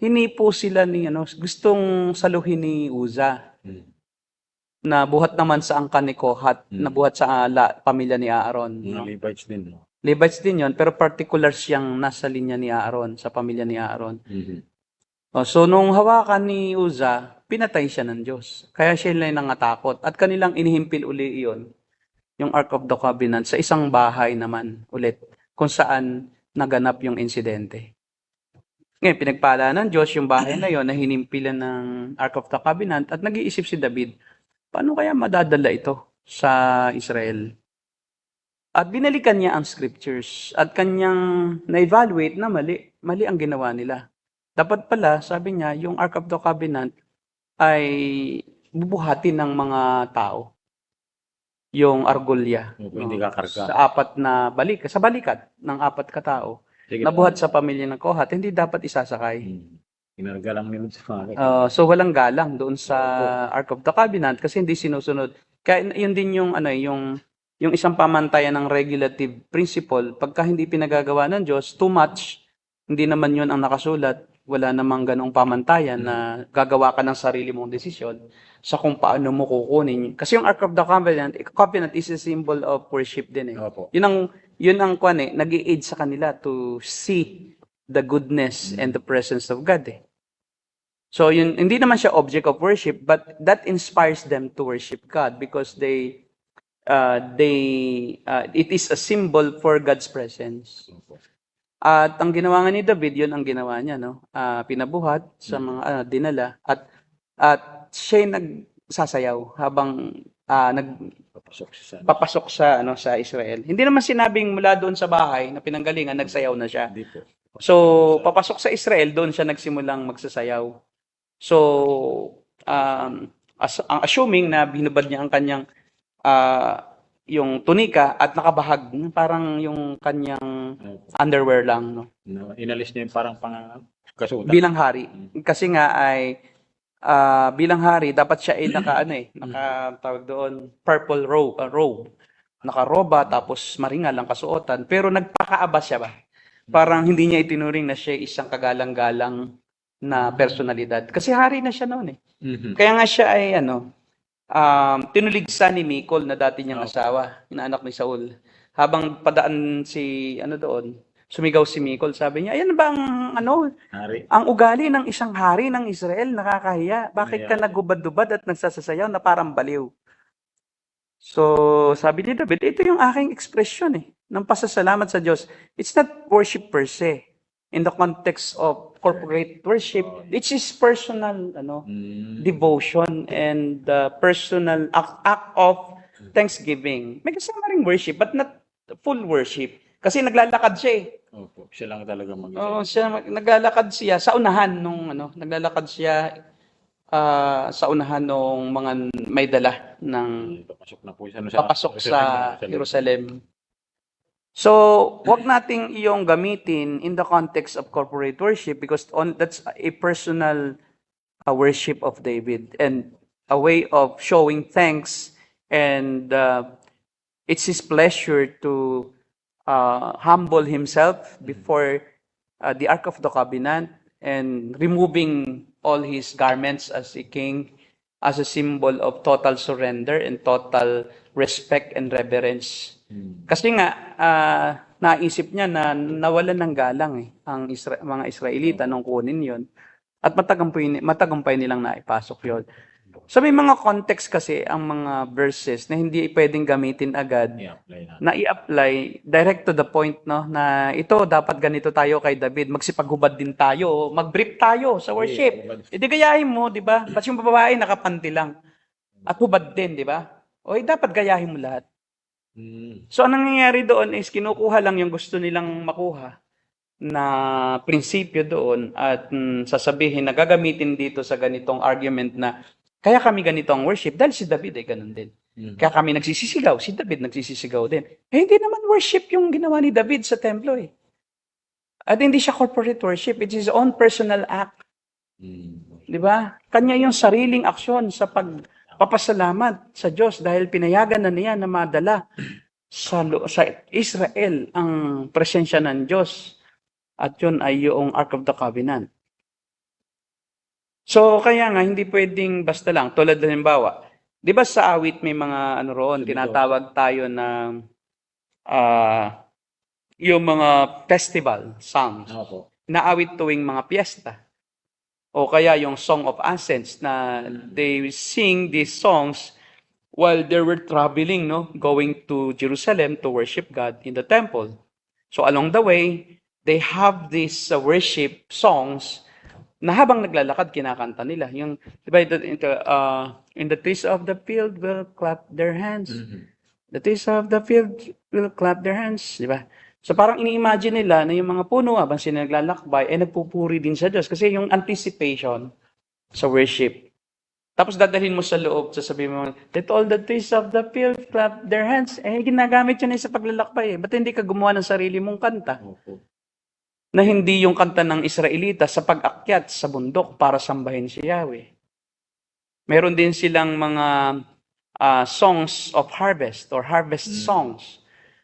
hinipo sila gustong saluhin ni Uza na buhat naman sa angkan ni Kohat, na buhat sa pamilya ni Aaron. Mga Levites din. Levites din yon, pero particular siyang nasa linya ni Aaron, sa pamilya ni Aaron. So nung hawakan ni Uza, pinatay siya ng Diyos. Kaya siya ay nangatakot. At kanilang inihimpil uli iyon, yung Ark of the Covenant, sa isang bahay naman ulit, kung saan naganap yung insidente. Ngayon, pinagpala ng Diyos yung bahay na yon na hinimpilan ng Ark of the Covenant at nag-iisip si David, paano kaya madadala ito sa Israel? At binalikan niya ang scriptures at kanyang na-evaluate na mali ang ginawa nila. Dapat pala, sabi niya, yung Ark of the Covenant ay bubuhatin ng mga tao. yung argolya. Opo, hindi kakarga. Sa apat na sa balikat ng apat katao. Sige, Nabuhat sa pamilya ng Kohat, hindi dapat isasakay. Kinarga lang nila sa mga So walang galang doon sa Ark of the Covenant kasi hindi sinusunod. Kaya yun din yung yung isang pamantayan ng regulative principle, pagka hindi pinagagawa ng Diyos, too much, hindi naman yun ang nakasulat, wala namang ganong pamantayan na gagawa ka ng sarili mong desisyon sa kung paano mo kukunin. Kasi yung Ark of the Covenant is a symbol of worship din eh. Opo. Yun ang kwan eh, nag-i-aid sa kanila to see the goodness and the presence of God eh. So yun, hindi naman siya object of worship, but that inspires them to worship God because it is a symbol for God's presence. At ang ginawa nga ni David, yun ang ginawa niya, no? Pinabuhat sa mga dinala at siya nagsasayaw habang papasok sa Israel. Hindi naman sinabing mula doon sa bahay na pinanggalingan nagsayaw na siya. So papasok sa Israel, doon siya nagsimulang magsasayaw. So assuming na binubad niya ang kanyang yung tunika at nakabahag, parang yung kanyang underwear lang, no? Inalis niya yung parang kasuotan. Bilang hari. Kasi nga ay bilang hari, dapat siya ay nakatawag doon, purple robe. Nakaroba, tapos maringal ang kasuotan. Pero nagpakaabas siya ba? Parang hindi niya itinuring na siya isang kagalang-galang na personalidad. Kasi hari na siya noon eh. Kaya nga siya ay tinuligsa ni Mikol na dati niyang asawa, inaanak ni Saul. Habang padaan doon, sumigaw si Mikol, sabi niya, ayan ba ang Hari. ang ugali ng isang hari ng Israel, nakakahiya. Bakit ka nagubad-dubad at nagsasayaw na parang baliw? So, sabi ni David, ito yung aking ekspresyon ng pasasalamat sa Diyos. It's not worship per se. In the context of corporate worship, it is personal devotion and personal act of thanksgiving. May kasama ring worship, but not full worship. Kasi naglalakad siya eh. Opo, siya lang talaga mag-isa. Oo, naglalakad siya sa unahan naglalakad siya sa unahan nung mga may dala ng papasok sa Jerusalem. So, wag nating iyong gamitin in the context of corporate worship because that's a personal worship of David and a way of showing thanks and it's his pleasure to humble himself before the Ark of the Covenant and removing all his garments as a king as a symbol of total surrender and total respect and reverence. Kasi nga, naisip niya na nawalan ng galang ang mga Israelita nung kunin yon at matagumpay nilang naipasok yon. So may mga context kasi ang mga verses na hindi pwedeng gamitin agad na i-apply direct to the point na ito dapat ganito tayo kay David, magsipaghubad din tayo, mag-brief tayo sa worship. Di gayahin mo, di ba? Ba't yung babae nakapanti lang at hubad din, di ba? O dapat gayahin mo lahat. So ang nangyayari doon is kinukuha lang yung gusto nilang makuha na prinsipyo doon at sasabihin na gagamitin dito sa ganitong argument na kaya kami ganito ang worship dahil si David ay ganun din. Kaya kami nagsisisigaw, si David nagsisisigaw din. Hindi naman worship yung ginawa ni David sa templo eh. At hindi siya corporate worship, it's his own personal act. Di ba? Kanya yung sariling aksyon sa pagpapasalamat sa Diyos dahil pinayagan na niya na madala sa Israel ang presensya ng Diyos. At yun ay yung Ark of the Covenant. So, kaya nga, hindi pwedeng basta lang. Tulad halimbawa, di ba sa awit may mga tinatawag tayo na yung mga festival songs na awit tuwing mga piyesta. O kaya yung Song of Ascents na they sing these songs while they were traveling, going to Jerusalem to worship God in the temple. So along the way, they have these worship songs na habang naglalakad, kinakanta nila. Yung, diba, in the trees of the field will clap their hands. The trees of the field will clap their hands. Diba? So parang ini-imagine nila na yung mga puno habang sila naglalakbay, nagpupuri din sa Diyos. Kasi yung anticipation sa worship. Tapos dadalhin mo sa loob, sasabihin mo, let all the trees of the field clap their hands. Ginagamit yun sa paglalakbay. Ba't hindi ka gumawa ng sarili mong kanta? Opo. Na hindi yung kanta ng Israelita sa pag-akyat sa bundok para sambahin si Yahweh. Meron din silang mga songs of harvest or harvest songs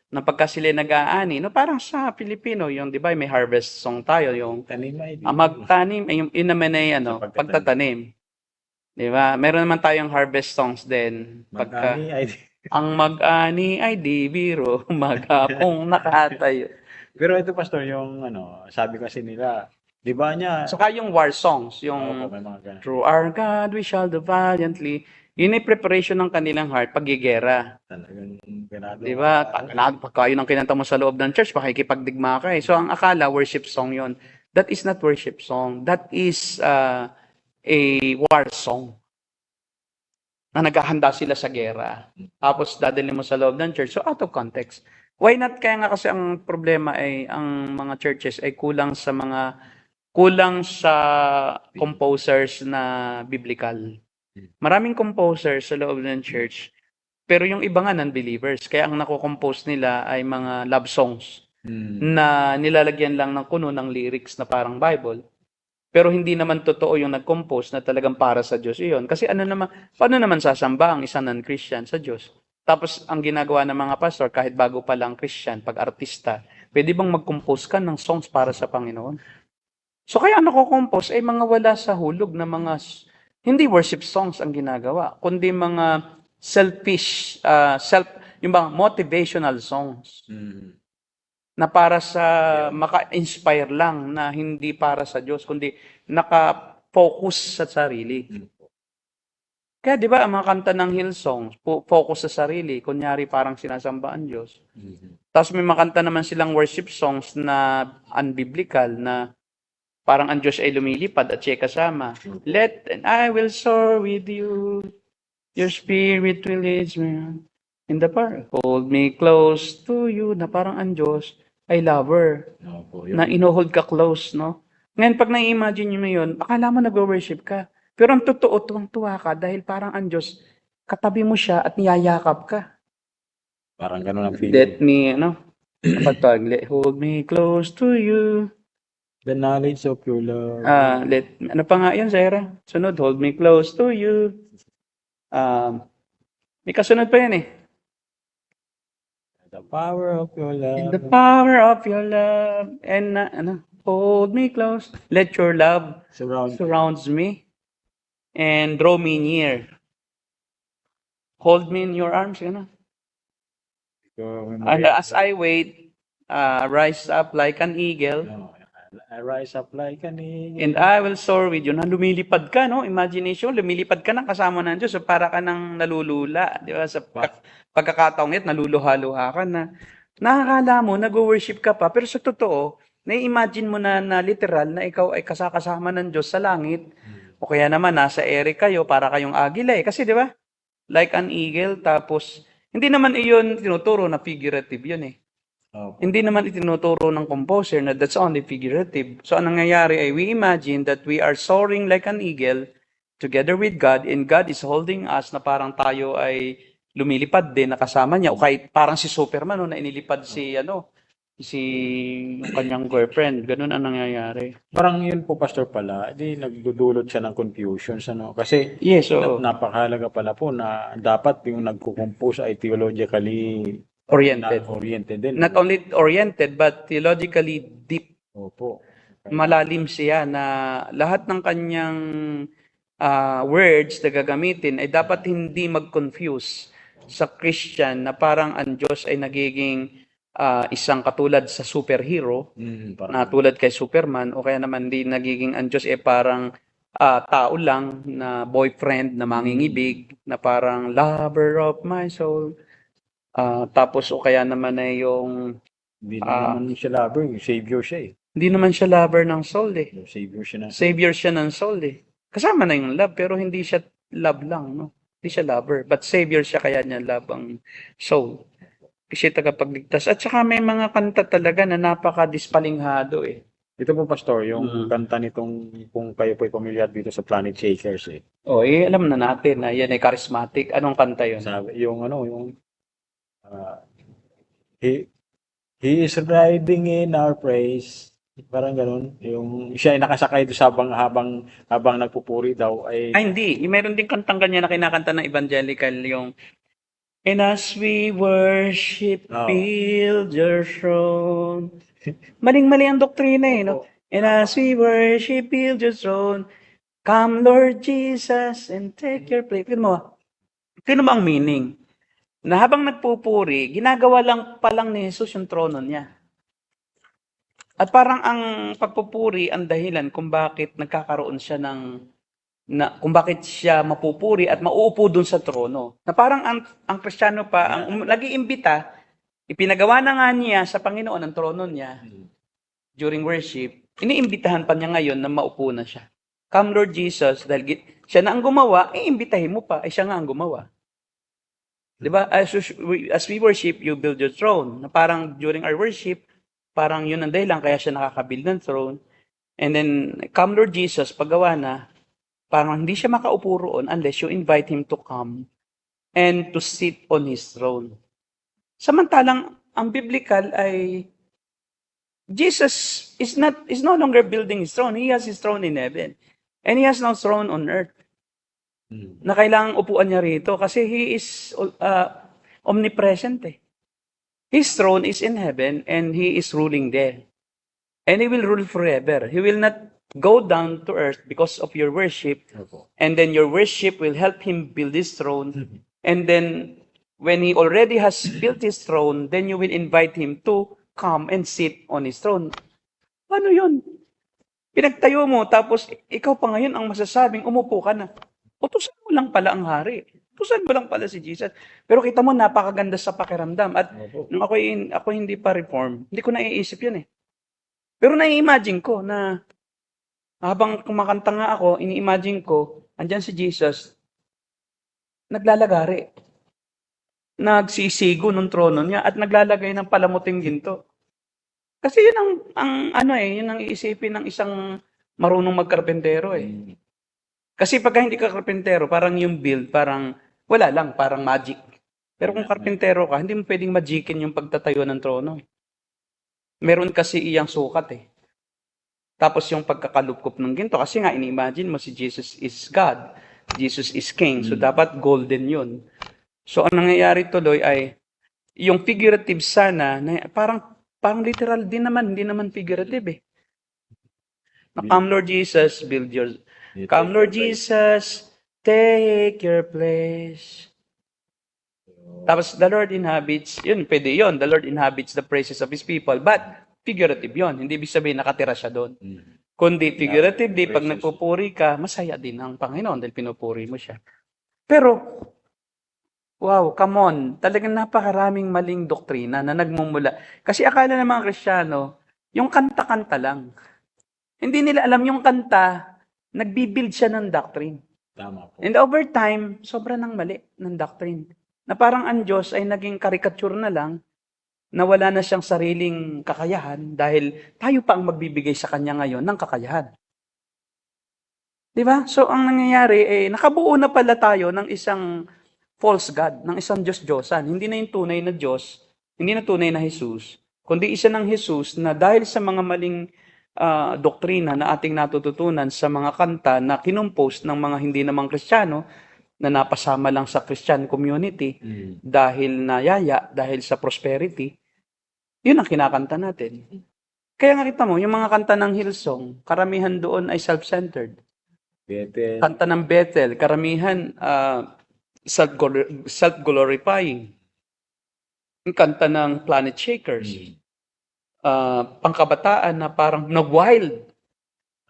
na pagka sila nag-aani, no, parang sa Pilipino, yung, di ba, may harvest song tayo, yung Tanim ay magtanim, yun naman ay Sa pagtatanim. Di ba? Meron naman tayong harvest songs din. Pagka, mag-ani ay ang mag-ani ay di biro, maghapong nakatayo. Pero ito, Pastor, yung sabi kasi nila, di ba niya, Saka yung war songs, Opo, yung may mga ganun. through our God we shall do valiantly, yun ay preparation ng kanilang heart pagigera. Talagang ganado. Di ba? Pagka yun ang kinanta mo sa loob ng church, makikipagdigma ka eh. So, ang akala, worship song yon. That is not worship song. That is a war song. Na naghahanda sila sa gera. Tapos, dadalhin mo sa loob ng church. So, out of context. Why not? Kaya nga kasi ang problema ay, ang mga churches ay kulang sa composers na biblical. Maraming composers sa loob ng church, pero yung iba nga non-believers. Kaya ang nako-compose nila ay mga love songs na nilalagyan lang ng kuno ng lyrics na parang Bible. Pero hindi naman totoo yung nag-compose na talagang para sa Diyos iyon. Kasi paano naman sasamba ang isang non-Christian sa Diyos? Tapos ang ginagawa ng mga pastor, kahit bago pa lang Christian, pag artista, pwede bang mag-compose ka ng songs para sa Panginoon? So kaya ang nako-compose ay mga wala sa hulog na mga hindi worship songs ang ginagawa, kundi mga selfish, yung mga motivational songs na para sa maka-inspire lang, na hindi para sa Diyos, kundi naka-focus sa sarili. Kaya di ba ang mga kanta ng Hillsong, focus sa sarili, kunyari parang sinasamba ang Diyos. Tapos may makanta naman silang worship songs na unbiblical, na parang ang Diyos ay lumilipad at siya kasama. Let and I will soar with you. Your spirit will lead me in the park. Hold me close to you. Na parang ang Diyos ay lover. Opo, Na inohold ka close, no? Ngayon, pag na-imagine mo yun, akala mo nag-worship ka. Pero ang totoo, tuwang-tuwa ka dahil parang ang Diyos, katabi mo siya at niyayakap ka. Parang ganun ang feeling. Let me, hold me close to you. The knowledge of your love. Ano pa nga yan, Sarah? Sunod, hold me close to you. May kasunod pa yan eh. The power of your love. In the power of your love. And hold me close. Let your love surrounds me. And draw me near. Hold me in your arms. And as I wait, rise up like an eagle. I rise up like an eagle. And I will soar with you. Na lumilipad ka, no? Imagination, lumilipad ka na kasama ng Diyos. So para ka nang nalulula. Di ba? Sa pagkakataong ito, naluluha-luha ka na. Nakakala mo, nag-worship ka pa. Pero sa totoo, na-imagine mo na literal na ikaw ay kasama ng Diyos sa langit. O kaya naman, nasa ere kayo, para kayong agila eh. Kasi di ba? Like an eagle, tapos, hindi naman iyon tinuturo na figurative yun eh. Hindi naman itinuturo ng composer na that's only figurative. So, ang nangyayari ay we imagine that we are soaring like an eagle together with God, and God is holding us na parang tayo ay lumilipad din na kasama niya. O kahit parang si Superman, no, na inilipad si kanyang girlfriend. Ganun ang nangyayari. Parang yun po, Pastor, pala, nagdudulot siya ng confusions, Kasi yes, so, napakahalaga pala po na dapat yung nagkukompose ay theologically oriented din. Not only oriented, but theologically deep. Opo. Malalim siya na lahat ng kanyang words na gagamitin ay dapat hindi mag-confuse sa Christian na parang ang Diyos ay nagiging isang katulad sa superhero, na tulad kay Superman, o kaya naman di nagiging ang Diyos ay parang tao lang na boyfriend na mangingibig, na parang lover of my soul. Tapos o kaya naman ay yung hindi naman siya lover, savior siya eh. Hindi naman siya lover ng soul eh. Savior siya ng soul eh. Kasama na yung love, pero hindi siya love lang, no? Hindi siya lover, but savior siya, kaya niya love ang soul. Kasi tagapagligtas. At saka may mga kanta talaga na napaka-dispalinghado eh. Ito po, Pastor, yung kanta nitong kung kayo po'y pamilyar dito sa Planet Shakers eh. Alam na natin na yan ay charismatic. Anong kanta yun? Sabi, yung ah, he, he is riding in our praise. Parang ganun. Yung siya ay nakasakay doon habang nagpupuri daw ay Ay, hindi. Meron din kantang ganyan na kinakanta ng evangelical yung And as we worship, Oh. build your throne. Maling-mali ang doktrina eh, no? And as we worship, build your throne. Come, Lord Jesus, and take your place. Tignan mo ang meaning. Na habang nagpupuri, ginagawa lang palang ni Jesus yung trono niya. At parang ang pagpupuri ang dahilan kung bakit nagkakaroon siya kung bakit siya mapupuri at mauupo dun sa trono. Na parang ang Kristiyano pa, ang nag-iimbita, ipinagawa na nga niya sa Panginoon ang trono niya during worship, iniimbitahan pa niya ngayon na maupo na siya. Come Lord Jesus, dahil siya na ang gumawa, iimbitahin mo pa, siya nga ang gumawa. Diba? As we worship, you build your throne. Na parang during our worship, parang yun ang dahilan kaya siya nakakabuild ng throne. And then, come Lord Jesus, paggawa na, parang hindi siya makaupo roon unless you invite him to come and to sit on his throne. Samantalang, ang biblical ay Jesus is no longer building his throne. He has his throne in heaven. And he has no throne on earth. Na kailangang upuan niya rito kasi he is omnipresent eh. His throne is in heaven and he is ruling there. And he will rule forever. He will not go down to earth because of your worship. And then your worship will help him build his throne. And then when he already has built his throne, then you will invite him to come and sit on his throne. Paano yun? Pinagtayo mo, tapos ikaw pa ngayon ang masasabing umupo ka na. Utusan mo lang pala ang hari. Utusan mo lang pala si Jesus. Pero kita mo, napakaganda sa pakiramdam. At nung ako hindi pa reform, hindi ko naiisip yun eh. Pero nai-imagine ko na habang kumakanta nga ako, ini-imagine ko, andyan si Jesus, naglalagari. Nagsisigo ng trono niya at naglalagay ng palamuting ginto. Kasi yun yun ang iisipin ng isang marunong magkarpentero eh. Kasi pagka hindi ka karpentero, parang yung build, parang wala lang, parang magic. Pero kung karpentero ka, hindi mo pwedeng magicin yung pagtatayo ng trono. Meron kasi iyang sukat eh. Tapos yung pagkakalupkop ng ginto, kasi nga ini-imagine mo si Jesus is God, Jesus is King, so dapat golden yun. So ang nangyayari tuloy ay, yung figurative sana, parang literal din naman, hindi naman figurative eh. Come Lord Jesus, build your... Come Lord Jesus, take your place. Tapos the Lord inhabits, pwede yun, the Lord inhabits the praises of His people, but figurative yun, hindi ibig sabihin nakatira siya doon. Kundi figuratively, pag nagpupuri ka, masaya din ang Panginoon dahil pinupuri mo siya. Pero, wow, come on, talagang napakaraming maling doktrina na nagmumula. Kasi akala ng mga Kristiyano, yung kanta-kanta lang. Hindi nila alam yung kanta, nagbibuild siya ng doctrine. tama po. And over time, sobra nang mali ng doctrine. Na parang ang Diyos ay naging caricature na lang, na wala na siyang sariling kakayahan dahil tayo pa ang magbibigay sa Kanya ngayon ng kakayahan. Diba? So, ang nangyayari, nakabuo na pala tayo ng isang false God, ng isang Diyos-Diyosan. Hindi na yung tunay na Diyos, hindi na tunay na Jesus, kundi isa ng Jesus na dahil sa mga maling doktrina na ating natututunan sa mga kanta na kinumpos ng mga hindi namang Kristiyano na napasama lang sa Christian community dahil nayaya, dahil sa prosperity, yun ang kinakanta natin. Kaya nga kita mo, yung mga kanta ng Hillsong, karamihan doon ay self-centered. Bethel. Kanta ng Bethel, karamihan self-glorifying. Yung kanta ng Planet Shakers, pangkabataan na parang nag-wild,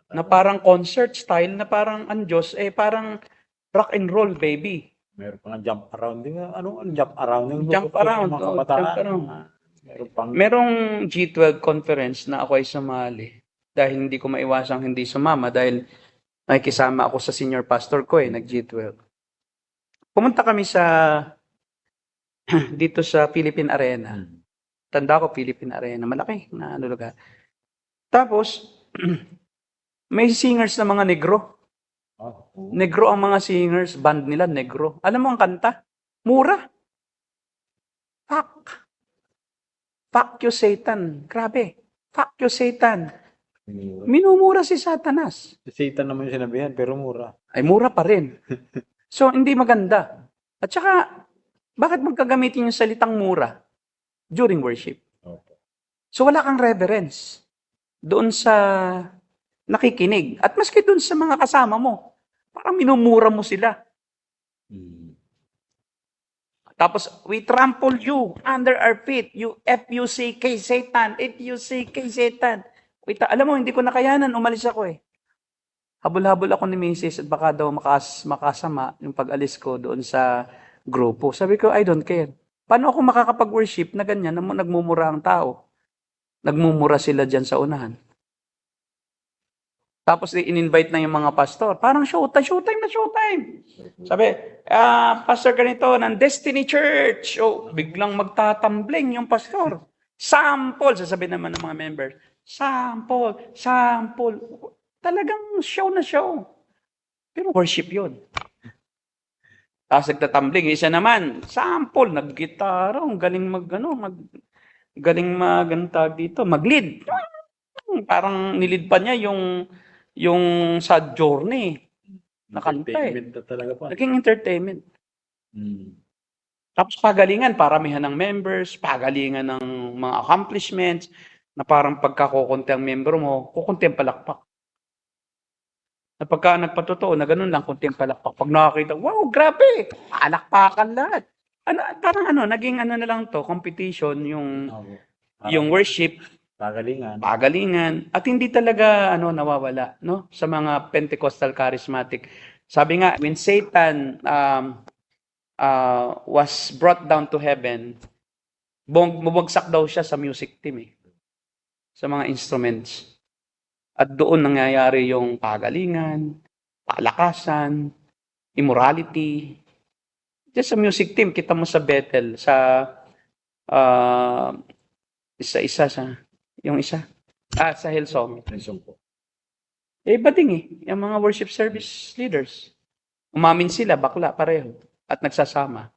na parang concert style, na parang ang Diyos, parang rock and roll, baby. Meron pang jump around. Di ba? Ano ang jump around? Jump around. Mga Oh, kabataan. jump around. Meron pang... Merong G12 conference na ako ay sumali dahil hindi ko maiwasang hindi sumama dahil nakikisama ako sa senior pastor ko nag-G12. Pumunta kami dito sa Philippine Arena. Tanda ko, Philippine Arena. Malaki na lugar. Tapos, May singers na mga negro. Oh. Negro ang mga singers, band nila negro. Alam mo ang kanta? Mura. Fuck. Fuck you, Satan. Grabe. Fuck you, Satan. Minumura si Satanas. Si Satan naman yung sinabihan, pero mura. Ay mura pa rin. So, hindi maganda. At saka, bakit magkagamitin yung salitang mura during worship? Opo. So, wala kang reverence doon sa nakikinig. At maski doon sa mga kasama mo, parang minumura mo sila. Tapos, we trample you under our feet. You F-U-C-K Satan. F-U-C-K Satan. Wait, alam mo, hindi ko nakayanan. Umalis ako eh. Habol-habol ako ni Mrs. at baka daw makasama yung pag-alis ko doon sa grupo. Sabi ko, I don't care. Paano ako makakapag-worship na ganyan na nagmumura ang tao? Nagmumura sila dyan sa unahan. Tapos in-invite na yung mga pastor. Parang showtime na showtime. Sabi, pastor ganito, ng Destiny Church. O, biglang magtatambling yung pastor. Sample, sasabihin naman ng mga members. Sample. Talagang show na show. Pero worship yun. Tapos nagtatambling, isa naman, sample, nag-gitara, galing mag-lead. Parang nilid pa niya yung sa journey. Nakanta eh. Entertainment na talaga pa. Naging entertainment. Tapos pagalingan, paramihan ng members, pagalingan ng mga accomplishments, na parang pagkakukunti ang member mo, kukunti ang palakpak. Na pagka nagpatotoo, na ganun lang, kunti ang palakpak. Pag nakakita, wow, grabe! Palakpakan lahat. Naging na lang to, competition, yung worship, pagalingan, at hindi talaga nawawala, no? Sa mga Pentecostal charismatic. Sabi nga, when Satan was brought down to heaven, bumagsak daw siya sa music team sa mga instruments. At doon nangyayari yung pagalingan, palakasan, immorality. Just sa music team, kita mo sa Bethel, sa sa Hillsong. Iba din yung mga worship service leaders. Umamin sila, bakla, pareho. At nagsasama.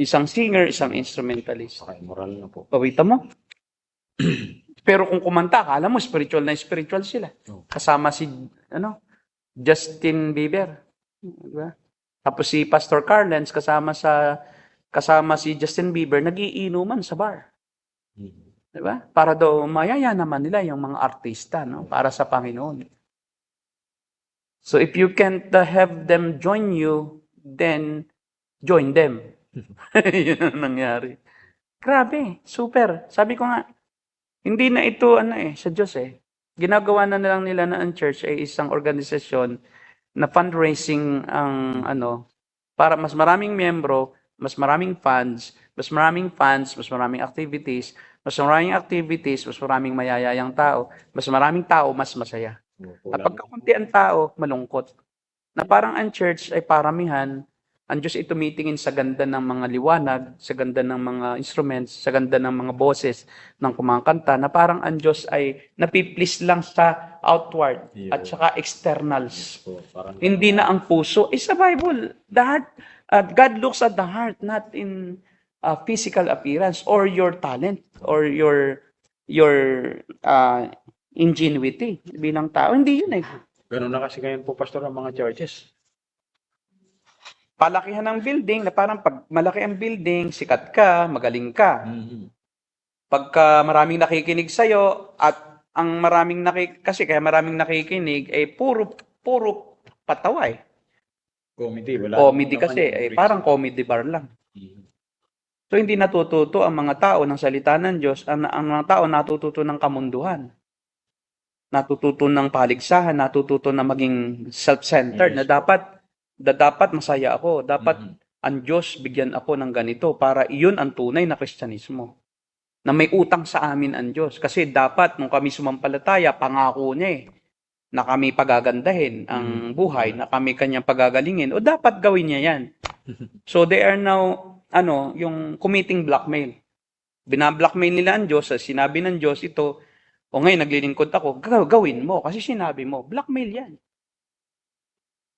Isang singer, isang instrumentalist. Okay, moral na po. Pawita mo? Pero kung kumanta, akala mo spiritual na spiritual sila. Kasama si Justin Bieber. Diba? Tapos si Pastor Carlens kasama si Justin Bieber nagiinuman sa bar. Diba? Para daw mayaya naman nila yung mga artista, no? Para sa Panginoon. So if you can't have them join you, then join them. Yun ang nangyari. Grabe, super. Sabi ko nga, hindi na ito sa Diyos Ginagawa na lang nila na ang church ay isang organisasyon na fundraising ang para mas maraming miyembro, mas maraming funds, mas maraming activities, mas maraming mayayayang tao, mas maraming tao, mas masaya. At pagkakunti ang tao, malungkot. Na parang ang church ay paramihan, ang Diyos ay tumitingin sa ganda ng mga liwanag, sa ganda ng mga instruments, sa ganda ng mga boses ng kumakanta, na parang ang Diyos ay napiplease lang sa outward at saka externals. Hindi na ang puso. Sa Bible, the heart, God looks at the heart, not in physical appearance or your talent or your ingenuity bilang tao. Hindi yun Ganun na kasi ngayon po, Pastor, ang mga churches. Palakihan ng building na parang pag malaki ang building, sikat ka, magaling ka. Pagka maraming nakikinig sa'yo at ang maraming kaya maraming nakikinig ay puro patawa Comedy kasi parang comedy bar lang. So hindi natututo ang mga tao ng salita ng Diyos, ang mga tao natututo ng kamunduhan. Natututo ng paligsahan, natututo na maging self-centered na dapat masaya ako. Dapat ang Diyos bigyan ako ng ganito para iyon ang tunay na Kristyanismo. Na may utang sa amin ang Diyos. Kasi dapat nung kami sumampalataya, pangako niya na kami pagagandahin ang buhay, na kami kanyang pagagalingin. O dapat gawin niya yan. So they are now, yung committing blackmail. Binablackmail nila ang Diyos. Sinabi ng Diyos ito, O ngayon, naglilingkod ako, gawin mo kasi sinabi mo. Blackmail yan.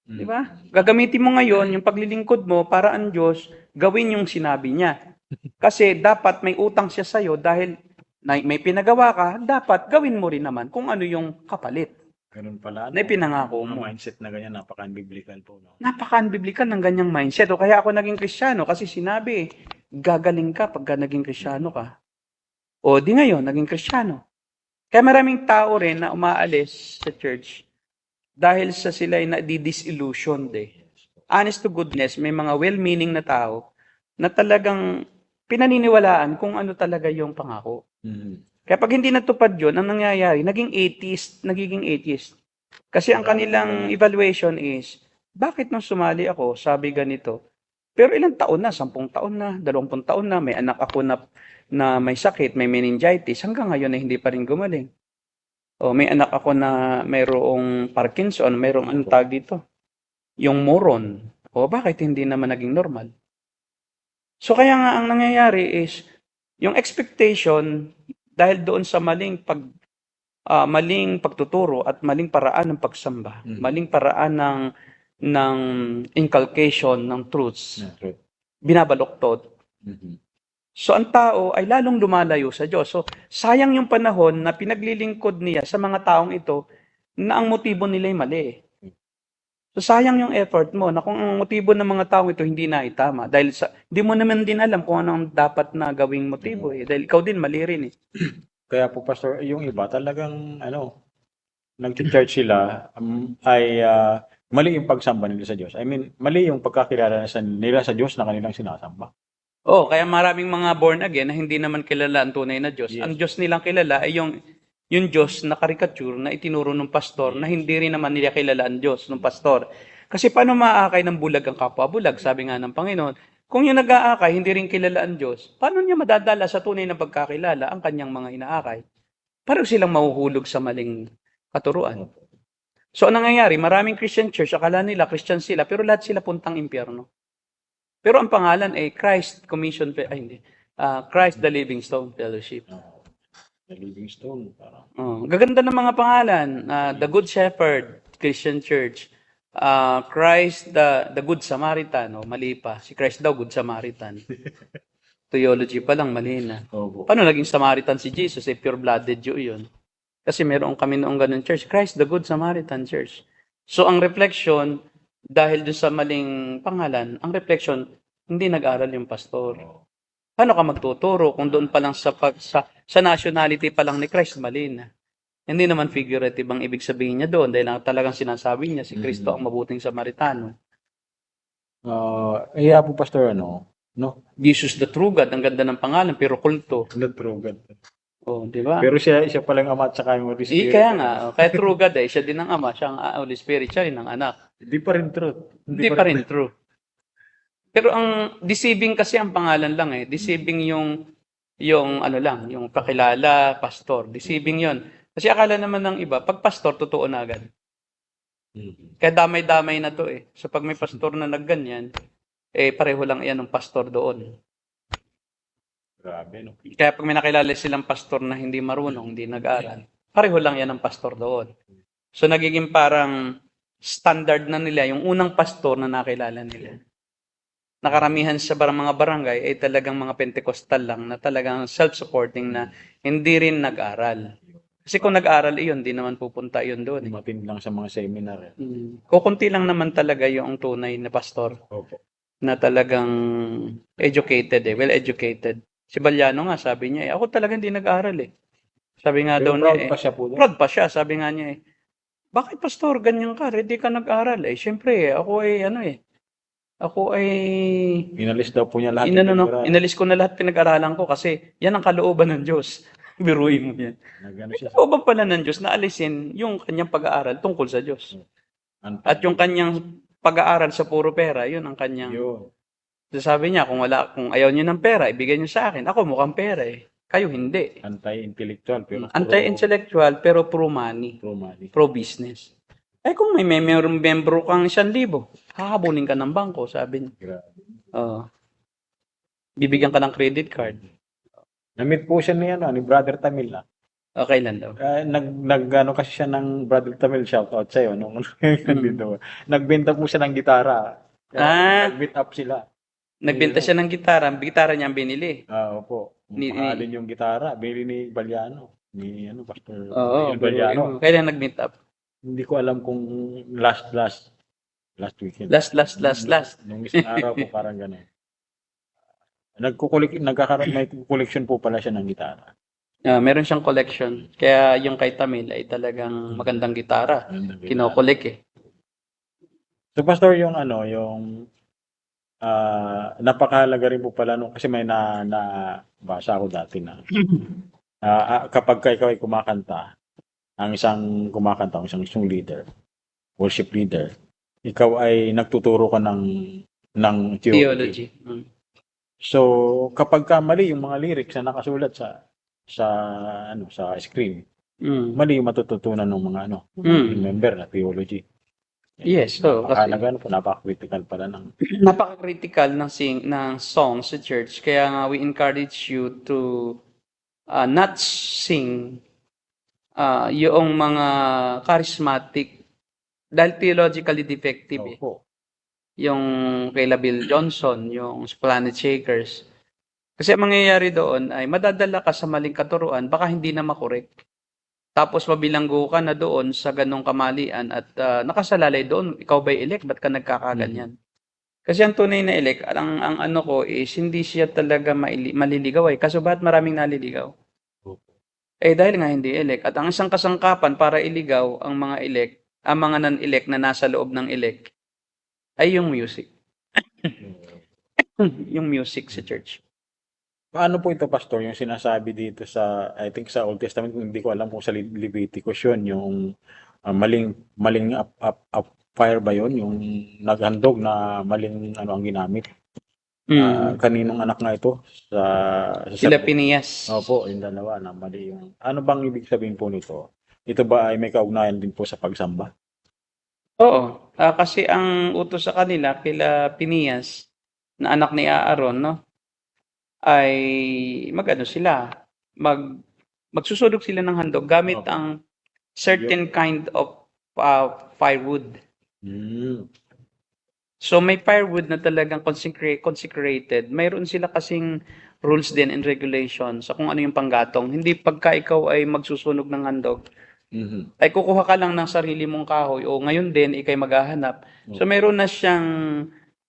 Mm. Di ba? Gagamitin mo ngayon yung paglilingkod mo para ang Diyos gawin yung sinabi niya. Kasi dapat may utang siya sa'yo dahil may pinagawa ka, dapat gawin mo rin naman kung ano yung kapalit Ganun pala. na ipinangako Mga mo. mindset na ganyan, napaka-unbiblical po. No? Napaka-unbiblical ng ganyang mindset. O kaya ako naging Kristiyano kasi sinabi, gagaling ka pagka naging Kristiyano ka. O di ngayon, naging Kristiyano. Kaya maraming tao rin na umaalis sa church dahil sa sila ay nadi-disillusioned eh. Honest to goodness, may mga well-meaning na tao na talagang pinaniniwalaan kung ano talaga yung pangako. Mm. Kaya pag hindi natupad yun, ang nangyayari, nagiging atheist. Kasi ang kanilang evaluation is, bakit nung sumali ako, sabi ganito, pero ilang taon na, 10 taon na, 20 taon na, may anak ako na may sakit, may meningitis, hanggang ngayon ay hindi pa rin gumaling. O may anak ako na mayroong Parkinson, mayroong anong tawag dito? Yung moron. O bakit hindi naman naging normal? So kaya nga ang nangyayari is, yung expectation, dahil doon sa maling pagtuturo at maling paraan ng pagsamba, maling paraan ng inculcation ng truths, Yeah, true. binabaluktot. Mhm. So ang tao ay lalong lumalayo sa Diyos. So sayang yung panahon na pinaglilingkod niya sa mga taong ito na ang motibo nila ay mali. So sayang yung effort mo na kung ang motibo ng mga taong ito hindi na itama. Dahil hindi mo naman din alam kung ano ang dapat na gawing motibo eh. Dahil ikaw din mali rin eh. Kaya po, Pastor, yung iba talagang, nag-church sila, mali yung pagsamba nila sa Diyos. I mean, mali yung pagkakilala nila sa Diyos na kanilang sinasamba. Oh, kaya maraming mga born again na hindi naman kilala ang tunay na Diyos. Yes. Ang Diyos nilang kilala ay yung Diyos na karikature na itinuro ng pastor na hindi rin naman nila kilala ang Diyos ng pastor. Kasi paano maaakay ng bulag ang kapwa bulag? Sabi nga ng Panginoon, kung yung nag-aakay hindi rin kilala ang Diyos, paano niya madadala sa tunay na pagkakilala ang kanyang mga inaakay? Pareho silang mahuhulog sa maling katuruan. So, ang nangyayari, maraming Christian church, akala nila Christian sila, pero lahat sila puntang impyerno. Pero ang pangalan ay Christ the Living Stone Fellowship. The Living Stone. Parang, Gaganda ng mga pangalan. The Good Shepherd Christian Church. Christ the Good Samaritan. Mali pa. Si Christ daw Good Samaritan. Theology pa lang, mali na. opo. Paano naging Samaritan si Jesus? Pure-blooded Jew yun. Kasi meron kami noong ganun church. Christ the Good Samaritan Church. So ang reflection, dahil doon sa maling pangalan, ang reflection, hindi nag-aral yung pastor. Paano ka magtuturo kung doon pa lang sa nationality pa lang ni Christ, mali na. Hindi naman figurative ang ibig sabihin niya doon dahil talagang sinasabi niya si Kristo ang mabuting Samaritano. Po, Pastor, no? Jesus the true God, ang ganda ng pangalan, pero kulto. Not true God. Oh, di ba? Pero siya palang ama at saka yung Holy Spirit. Kaya nga, kaya true God siya din ang ama, siya ang Holy Spirit, siya rin ang anak. Hindi pa rin true. Hindi pa rin true. Pero ang deceiving kasi ang pangalan lang eh. Deceiving yung yung pakilala, pastor. Deceiving yon. Kasi akala naman ng iba, pag pastor, totoo na agad. Kaya damay-damay na to eh. So pag may pastor na nagganyan, pareho lang yan ng pastor doon. Grabe, no? Kaya pag may nakilala silang pastor na hindi marunong, hindi nag-aral, pareho lang yan ng pastor doon. So nagiging parang standard na nila yung unang pastor na nakilala nila. Nakaramihan sa mga barangay ay talagang mga Pentecostal lang na talagang self-supporting na hindi rin nag-aral. Kasi kung nag-aral iyon, di naman pupunta iyon doon. Umatin lang sa mga seminar. Kukunti lang naman talaga yung tunay na pastor Opo. na talagang educated well-educated. Si Balyano nga, sabi niya ako talaga hindi nag-aral eh. Sabi nga daw niya pa siya po doon. proud pa siya, sabi nga niya bakit pastor, ganyan ka, hindi ka nag-aral Siyempre, ako ay Inalis daw po niya lahat. inalis ko na lahat pinag-aralan ko kasi yan ang kalooban ng Diyos. Biruin mo yan. Nagano siya. Kalooban pala ng Diyos na alisin yung kanyang pag-aaral tungkol sa Diyos. At yung kanyang pag-aaral sa puro pera, yun ang kanyang... Yun. Sabi niya, kung ayaw niyo ng pera, ibigay niyo sa akin. Ako mukhang pera Kayo hindi. Anti-intellectual. Pero Anti-intellectual pero pro-money. pro-money. Pro-business. Kung may membro kang 1,000, hahabunin ka ng bangko, sabi niya. Grabe. Bibigyan ka ng credit card. Na-meet po siya ni Brother Tamil. Okay lang daw. Ano kasi siya ng Brother Tamil, shoutout sa'yo, nung dito. Nagbenta po siya ng gitara. Kaya nag-meet up sila. Nagbenta siya ng gitara. Gitara niya ang binili. Opo. Kung Ni, pahalin yung gitara, bili ni Baliano. Ni Pastor oo, Rafael Baliano. kailan nag-meet up? Hindi ko alam kung last weekend. Last. Nung isang araw po, parang gano'n. May collection po pala siya ng gitara. Meron siyang collection. Kaya yung kay Tamil ay talagang magandang gitara. Kinokolek eh. So, Pastor, yung napakahalaga rin po pala kasi may nabasa ako dati na kapag ikaw ay kumakanta, ang isang leader, worship leader, ikaw ay nagtuturo ka ng theology. So, kapag mali yung mga lyrics na nakasulat sa screen, mali yung matututunan ng mga member na theology. Yes, so napaka-critical pala ng napaka-critical ng song sa church. Kaya nga we encourage you to not sing yung mga charismatic dahil theologically defective eh. Yung kay Bill Johnson, yung Planet Shakers. Kasi ang mangyayari doon ay madadala ka sa maling katuruan, baka hindi na makorek. Tapos mabilanggo ka na doon sa ganong kamalian at nakasalalay doon, ikaw ba'y elect? Ba't ka nagkakaganyan? Kasi ang tunay na elect, ang ano ko is hindi siya talaga maliligaw eh. Kaso ba't maraming naliligaw? Dahil nga hindi elect. At ang isang kasangkapan para iligaw ang mga elect, ang mga non-elect na nasa loob ng elect, ay yung music. Yung music sa church. Paano po ito, Pastor, yung sinasabi dito I think sa Old Testament, hindi ko alam kung sa Leviticus yun, yung maling fire ba yun? Yung naghandog na maling ang ginamit? Kaninong anak nga ito? Sila Pinias. Opo, yung dalawa na mali yung... Ano bang ibig sabihin po nito? Ito ba ay may kaugnayan din po sa pagsamba? Oo. Kasi ang utos sa kanila, kila Pinias, na anak ni Aaron, no? Ay magsusunog sila ng handog gamit ang certain kind of firewood. So may firewood na talagang consecrated. Mayroon sila kasing rules din and regulations sa kung ano yung panggatong. Hindi pagka ikaw ay magsusunog ng handog, ay kukuha ka lang ng sarili mong kahoy o ngayon din ikay maghahanap. So mayroon na siyang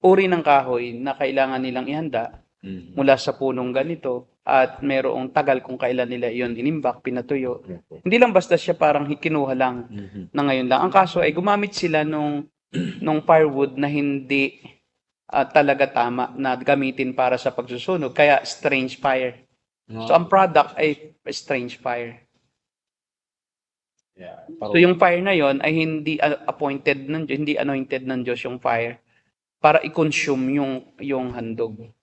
uri ng kahoy na kailangan nilang ihanda mula sa punong ganito at mayroong tagal kung kailan nila iyon inimbak, pinatuyo. Hindi lang basta siya parang kinuha lang na ngayon lang. Ang kaso ay gumamit sila nung firewood na hindi talaga tama na gamitin para sa pagsusunog. Kaya strange fire. So ang product ay strange fire. So yung fire na yon ay hindi appointed ng Diyos, hindi anointed ng Diyos yung fire para i-consume yung handog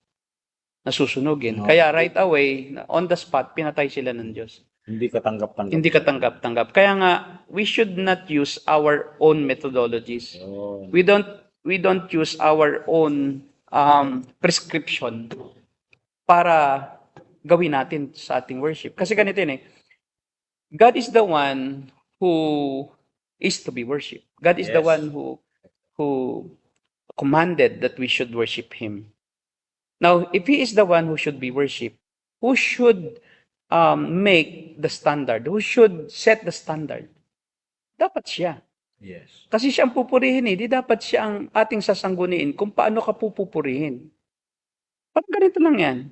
na susunugin. Kaya right away, on the spot, pinatay sila ng Diyos. Hindi katanggap-tanggap. Hindi katanggap-tanggap. Kaya nga, we should not use our own methodologies. We don't use our own prescription para gawin natin sa ating worship. Kasi ganito yun eh. God is the one who is to be worshipped. God is the one who commanded that we should worship Him. Now, if He is the one who should be worshipped, who should make the standard? Who should set the standard? Dapat siya. Yes. Kasi siya ang pupurihin eh. Di dapat siya ang ating sasangguniin kung paano ka pupurihin. Parang ganito lang yan.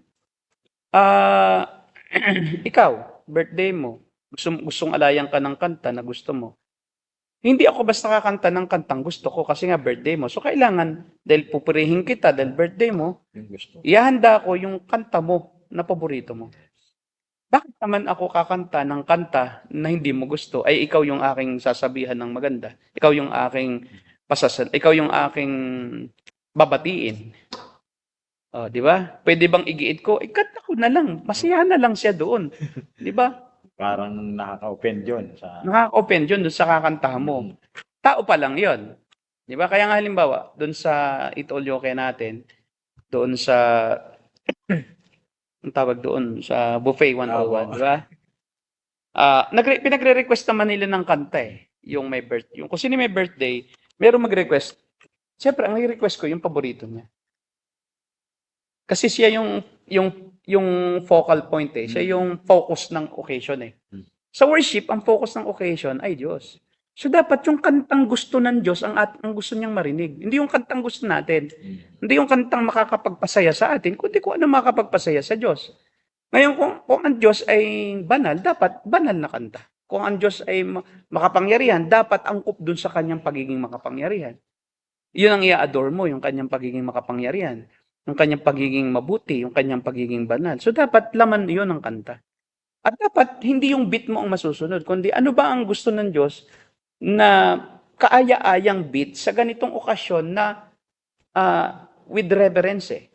Ikaw, birthday mo, gustong alayan ka ng kanta na gusto mo. Hindi ako basta kakanta ng kantang gusto ko kasi nga birthday mo. So kailangan, dahil pupurihin kita dahil birthday mo, ihanda ko yung kanta mo na paborito mo. Bakit naman ako kakanta ng kanta na hindi mo gusto? Ay ikaw yung aking sasabihan ng maganda. Ikaw yung aking ikaw yung aking babatiin. Di ba? Pwede bang igiit ko? Kanta ko na lang. Masiyahan na lang siya doon. Di ba? Parang nakaka-open yun. Nakaka-open yun doon sa kakantahan mo. Tao pa lang yun. Di ba? Kaya nga halimbawa, doon sa Eat All You Can natin, doon sa ang tawag doon sa Buffet 101, di ba? Pinagre-request naman nila ng kanta eh. Yung may birthday. Yung kung sino may birthday, meron mag-request. Siyempre, ang i-request ko yung paborito niya. Kasi siya yung focal point eh. Siya yung focus ng occasion eh. Sa worship, ang focus ng occasion ay Diyos. So dapat yung kantang gusto ng Diyos ang gusto niyang marinig. Hindi yung kantang gusto natin. Hindi yung kantang makakapagpasaya sa atin, kundi kung ano makakapagpasaya sa Diyos. Ngayon, kung ang Diyos ay banal, dapat banal na kanta. Kung ang Diyos ay makapangyarihan, dapat angkop dun sa kanyang pagiging makapangyarihan. Yun ang i-adore mo, yung kanyang pagiging makapangyarihan, yung kanyang pagiging mabuti, yung kanyang pagiging banal. So dapat laman yun ang kanta. At dapat hindi yung beat mo ang masusunod, kundi ano ba ang gusto ng Diyos na kaaya-ayang beat sa ganitong okasyon na with reverence eh.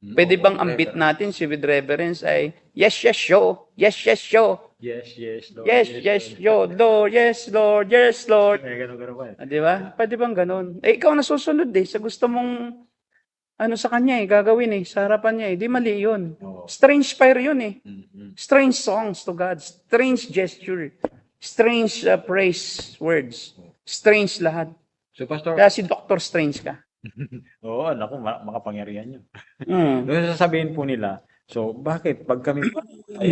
Pwede bang ang beat natin with reverence ay yes, yes, show, yes, yes, show, Yes, yes, Lord. yes, yes, show, Lord, yes, Lord, yes, Lord. Ganun pa eh. Di ba? Pwede bang ganun? Eh, ikaw nasusunod eh, sa gusto mong sa kanya eh, gagawin eh, sa harapan niya eh. Di mali yun. Oo. Strange fire yun eh. Mhm. Strange songs to God. Strange gesture. Strange praise words. Strange lahat. So, Pastor, Kaya si Dr. Strange ka. oo, naku, makapangyarihan yun. Mm. Doon sasabihin po nila, so bakit pag kami,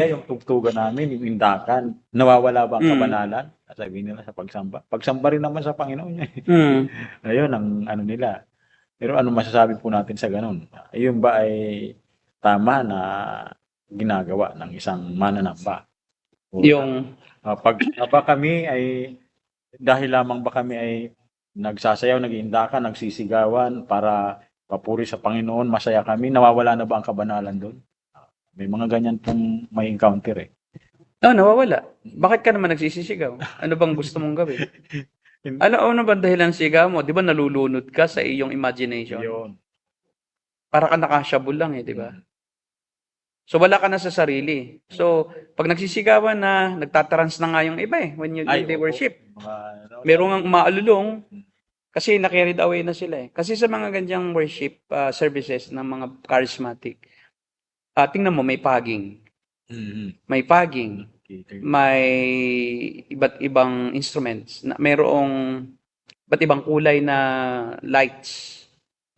yung tugtugan namin, yung indakan, nawawala ba ang kabanalan? Sabihin nila sa pagsamba. Pagsamba rin naman sa Panginoon niya. Mm. Ayun ang ano nila. Pero ano masasabi po natin sa ganun? Ayun ba ay tama na ginagawa ng isang mananamba? O, Yung, pag ba kami ay dahil lamang ba kami ay nagsasayaw, nag-iindakan, nagsisigawan para papuri sa Panginoon, masaya kami, nawawala na ba ang kabanalan doon? May mga ganyan pong may encounter eh. nawawala. Bakit ka naman nagsisisigaw? Ano bang gusto mong gawin? Ano ba dahilan sigaw mo? Di ba nalulunod ka sa iyong imagination? Yun. Para ka nakasyabol lang eh, di ba? So wala ka na sa sarili. So pag nagsisigawan na, nagtatrans na nga yung iba eh when they oo. worship. Mga, Merong ang maalulong kasi na-carried away na sila eh. Kasi sa mga ganyang worship services ng mga charismatic, tingnan mo may pagging, may pagging, may iba't ibang instruments, mayroong iba't ibang kulay na lights,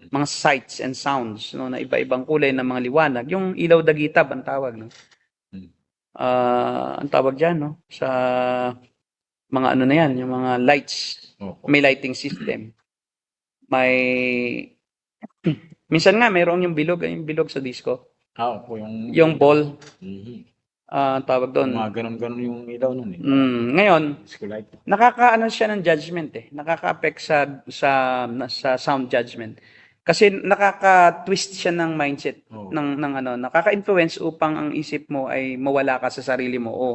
mga sights and sounds, no, na iba-ibang kulay ng mga liwanag. Yung ilaw dagitab ang tawag, no. Ang tawag diyan, no, sa mga ano na yan, yung mga lights. May lighting system. May minsan nga mayroong yung bilog sa disco. opo, Yung ball, mhm. tawag doon. Mga ganun-ganun yung ilaw nun eh. Ngayon, Disco light. nakakaano siya ng judgment eh. Nakaka-affect sa sound judgment. Kasi nakaka-twist siya ng mindset Oo. ng nakaka-influence upang ang isip mo ay mawala ka sa sarili mo o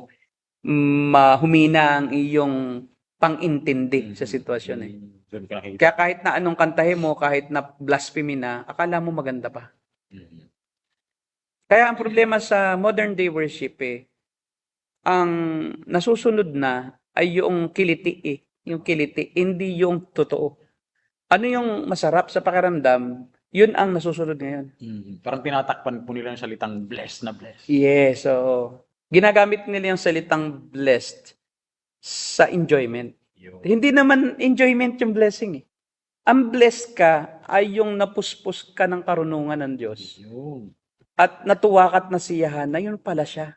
mahumina ang iyong pang-intindi sa sitwasyon eh. Doon ka nakita. Kaya kahit na anong kantahin mo, kahit na blasphemy na, akala mo maganda pa. Mhm. Kaya ang problema sa modern day worship eh, ang nasusunod na ay yung kiliti eh. Yung kiliti, hindi yung totoo. Ano yung masarap sa pakiramdam, yun ang nasusunod ngayon. Parang tinatakpan po nila yung salitang blessed na blessed. Yes, so ginagamit nila yung salitang blessed sa enjoyment. Yun. Hindi naman enjoyment yung blessing eh. Ang blessed ka ay yung napuspos ka ng karunungan ng Diyos. Yun. At natuwa ka at nasiyahan na yun pala siya.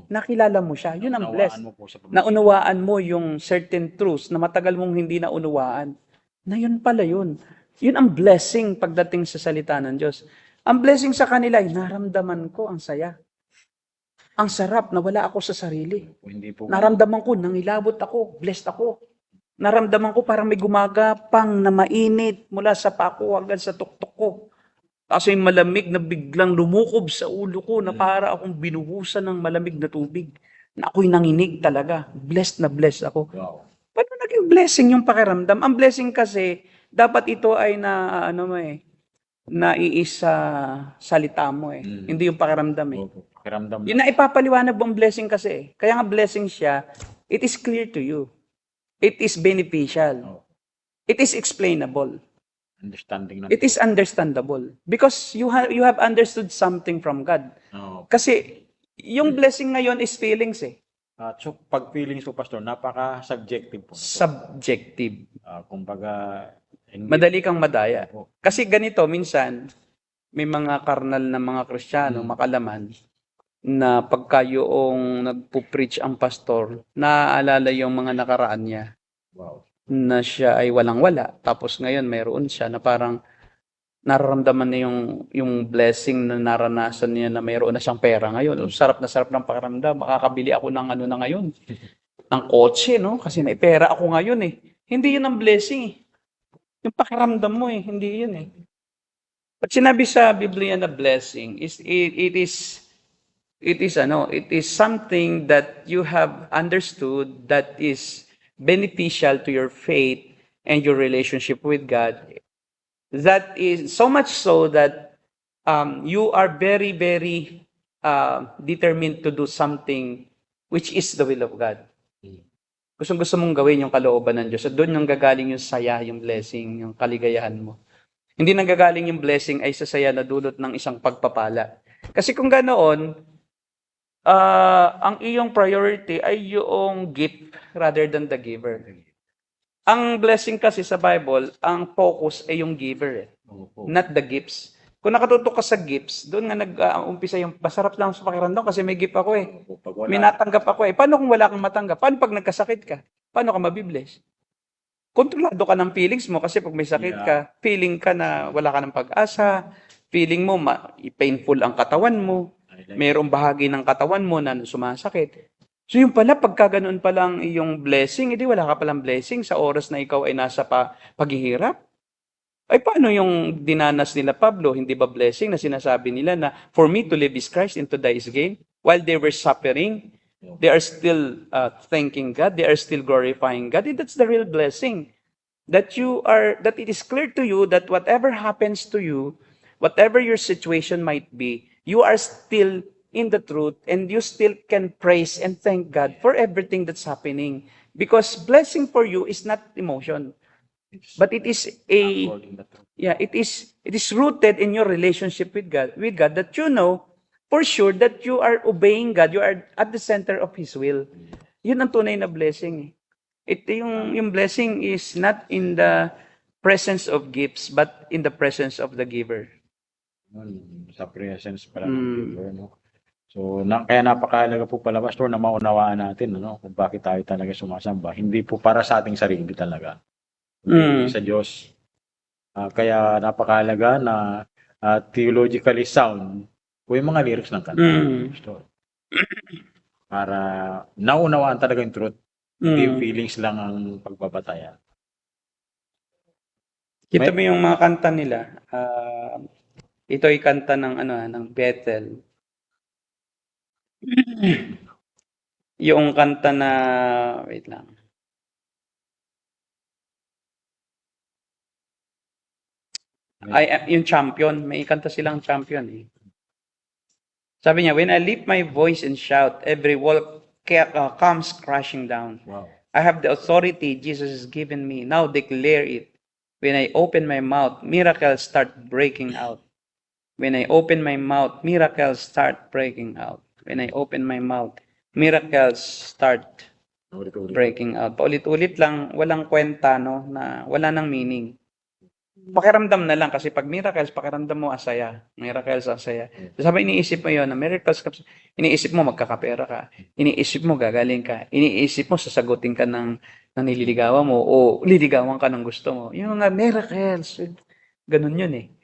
Nakilala mo siya. Yun ang Nawaan blessed. mo po sa pamamagitan. Naunawaan mo yung certain truths na matagal mong hindi naunawaan. Na yun pala yun. Yun ang blessing pagdating sa salita ng Diyos. Ang blessing sa kanila ay naramdaman ko ang saya. Ang sarap na wala ako sa sarili. Hindi po. Naramdaman ko, nangilabot ako, blessed ako. Naramdaman ko parang may gumagapang na mainit mula sa pako hanggang sa tuktok ko. Tapos yung malamig na biglang lumukob sa ulo ko na para akong binuhusan ng malamig na tubig. Na ako'y nanginig talaga. Blessed na blessed ako. Wow. Paano naging blessing yung pakiramdam? Ang blessing kasi, dapat ito ay naiis sa salita mo eh. Hindi yung pakiramdam eh. Opo. Pakiramdam Yun na ipapaliwanag mo ang blessing kasi eh. Kaya nga blessing siya, it is clear to you. It is beneficial. It is explainable. understanding na. It is understandable. Because you have understood something from God. Oo. Kasi yung blessing ngayon is feelings eh. So, pag feelings ko, Pastor, napaka-subjective po. Subjective. Kumbaga, hindi Madali kang madaya. po. Kasi ganito, minsan, may mga karnal na mga Kristiyano, makalaman, na pagka yung nagpo-preach ang pastor, naaalala yung mga nakaraan niya Wow. na siya ay walang-wala. Tapos ngayon, mayroon siya na parang nararamdaman niya yung blessing na naranasan niya na mayroon na siyang pera ngayon. Sarap na sarap ng pakiramdam. Makakabili ako ng ano na ngayon. Ng kotse, no? Kasi may pera ako ngayon eh. Hindi yun ang blessing eh. Yung pakiramdam mo eh. Hindi yun eh. Pag sinabi sa Biblia na blessing, it is something that you have understood that is beneficial to your faith and your relationship with God. That is so much so that you are very, very determined to do something which is the will of God. Gusto mong gawin yung kalooban ng Diyos. At doon yung gagaling yung saya, yung blessing, yung kaligayahan mo. Hindi nanggagaling yung blessing ay sa saya na dulot ng isang pagpapala. Kasi kung ganoon, ang iyong priority ay yung gift rather than the giver. Ang blessing kasi sa Bible, ang focus ay yung giver, not the gifts. Kung nakatutok ka sa gifts, doon nga nag-umpisa yung masarap lang sa pakiramdam kasi may gift ako eh. May natanggap ako eh. Paano kung wala kang matanggap? Paano pag nagkasakit ka? Paano ka mabibless? Kontrolado ka ng feelings mo kasi pag may sakit ka, feeling ka na wala ka ng pag-asa, feeling mo painful ang katawan mo, mayroong bahagi ng katawan mo na sumasakit. So yung pala, pagka ganoon pa lang yung blessing, hindi wala ka palang blessing sa oras na ikaw ay nasa paghihirap. Ay paano yung dinanas nila Pablo? Hindi ba blessing na sinasabi nila na for me to live is Christ and to die is gain? While they were suffering, they are still thanking God, they are still glorifying God. And that's the real blessing. That it is clear to you that whatever happens to you, whatever your situation might be, you are still in the truth, and you still can praise and thank God for everything that's happening. Because blessing for you is not emotion, but it is it is rooted in your relationship with God, that you know for sure that you are obeying God, you are at the center of His will. Yun ang tunay na blessing. Yung blessing is not in the presence of gifts, but in the presence of the giver. Sa presence pala ng giver, no? So, kaya napakahalaga po pala, Pastor, na maunawaan natin kung bakit tayo talaga sumasamba. Hindi po para sa ating sarili talaga. Hindi sa Diyos. Kaya napakahalaga na theologically sound po yung mga lyrics ng kanta. Pastor. Para naunawaan talaga yung truth. Hindi yung feelings lang ang pagbabatayan. Kita mo yung mga kanta nila. Ito ay kanta ng Bethel. Yung kanta na, wait lang. Yung champion, may kanta silang champion eh. Sabi niya, when I lift my voice and shout, every wall comes crashing down. Wow. I have the authority Jesus has given me. Now declare it. When I open my mouth, miracles start breaking out. When I open my mouth, miracles start breaking out. When I open my mouth, miracles start breaking out. Paulit-ulit lang, walang kwenta, no, na wala nang meaning. Pakiramdam na lang kasi pag miracles, pakiramdam mo asaya. Miracles asaya. Sabi, iniisip mo yun na miracles, iniisip mo magkakapera ka. Iniisip mo gagaling ka. Iniisip mo sasagutin ka ng nililigawan mo o liligawan ka ng gusto mo. Yung mga miracles, ganun yun eh.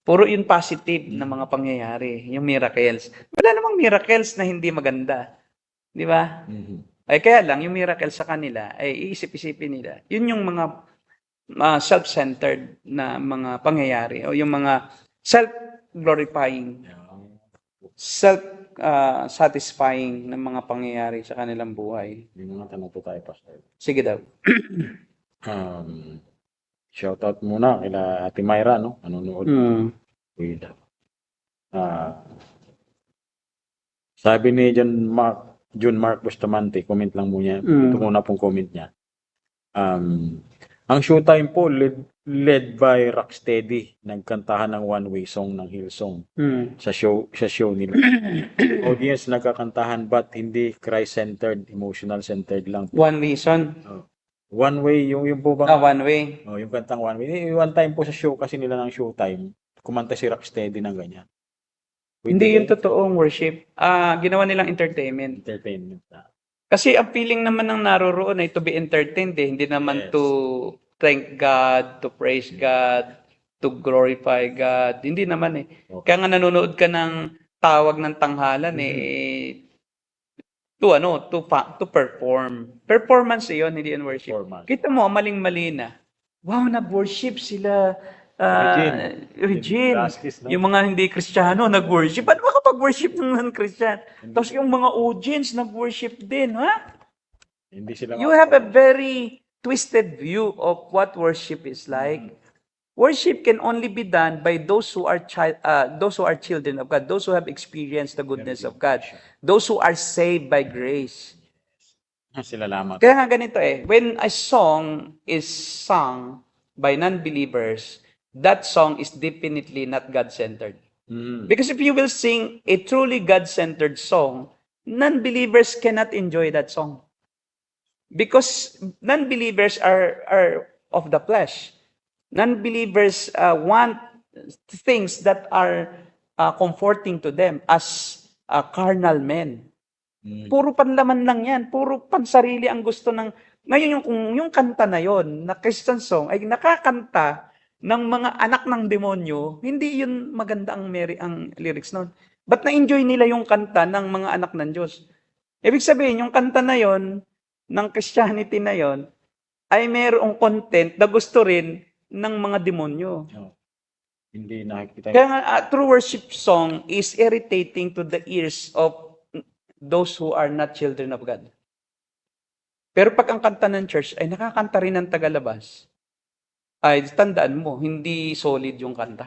Puro yun positive na mga pangyayari, yung miracles. Wala namang miracles na hindi maganda. Di ba? Ay kaya lang, yung miracles sa kanila, ay iisip-isipin nila. Yun yung mga self-centered na mga pangyayari o yung mga self-glorifying, self-satisfying na mga pangyayari sa kanilang buhay. Yung mga tanong po tayo, Pastor. Sige daw. Shoutout muna kila Ate Myra, no? Nanonood. Sabi ni John Mark Bustamante, comment lang muna. Ito muna pong comment niya. Ang showtime po, led by Rocksteady. Nagkantahan ng one-way song ng Hillsong sa show nila. Audience nagkakantahan but hindi Christ-centered, emotional-centered lang. One reason. One way, yung po bang, One way. yung kantang one way. One time po sa show kasi nila ng showtime, kumanta si Rocksteady ng ganyan. Hindi yung totoong worship. Ginawa nilang entertainment. Entertainment na. Kasi ang feeling naman ng naroroon ay to be entertained eh. Hindi naman Yes. to thank God, to praise God, to glorify God. Hindi naman eh. Okay. Kaya nga nanonood ka ng tawag ng tanghalan eh to perform. Performance 'yon, hindi yan worship. Performance. Kita mo, maling-mali na. Wow, nag-worship sila. Regine. Justice, no? Yung mga hindi Kristiyano nag-worship. Ano makapag-worship ng non-Christian? Tapos yung mga audience nag-worship din, ha? Hindi sila You have a very twisted view of what worship is like. Worship can only be done by those who are children of God, those who have experienced the goodness of God, those who are saved by grace. sila lamang. Kaya nga ganito eh, when a song is sung by non-believers, that song is definitely not God-centered. Because if you will sing a truly God-centered song, non-believers cannot enjoy that song. Because non-believers are of the flesh. Non-believers want things that are comforting to them as carnal men. Puro panlaman lang yan. Puro pansarili ang gusto ng... Ngayon, yung kanta na yon na Christian song, ay nakakanta ng mga anak ng demonyo, hindi yun maganda ang lyrics nun. But na-enjoy nila yung kanta ng mga anak ng Diyos. Ibig sabihin, yung kanta na yon ng Christianity na yon ay mayroong content na gusto rin ng mga demonyo. Hindi nakikita. Kaya nga, true worship song is irritating to the ears of those who are not children of God. Pero pag ang kanta ng church ay nakakanta rin ng tagalabas, ay tandaan mo, hindi solid yung kanta.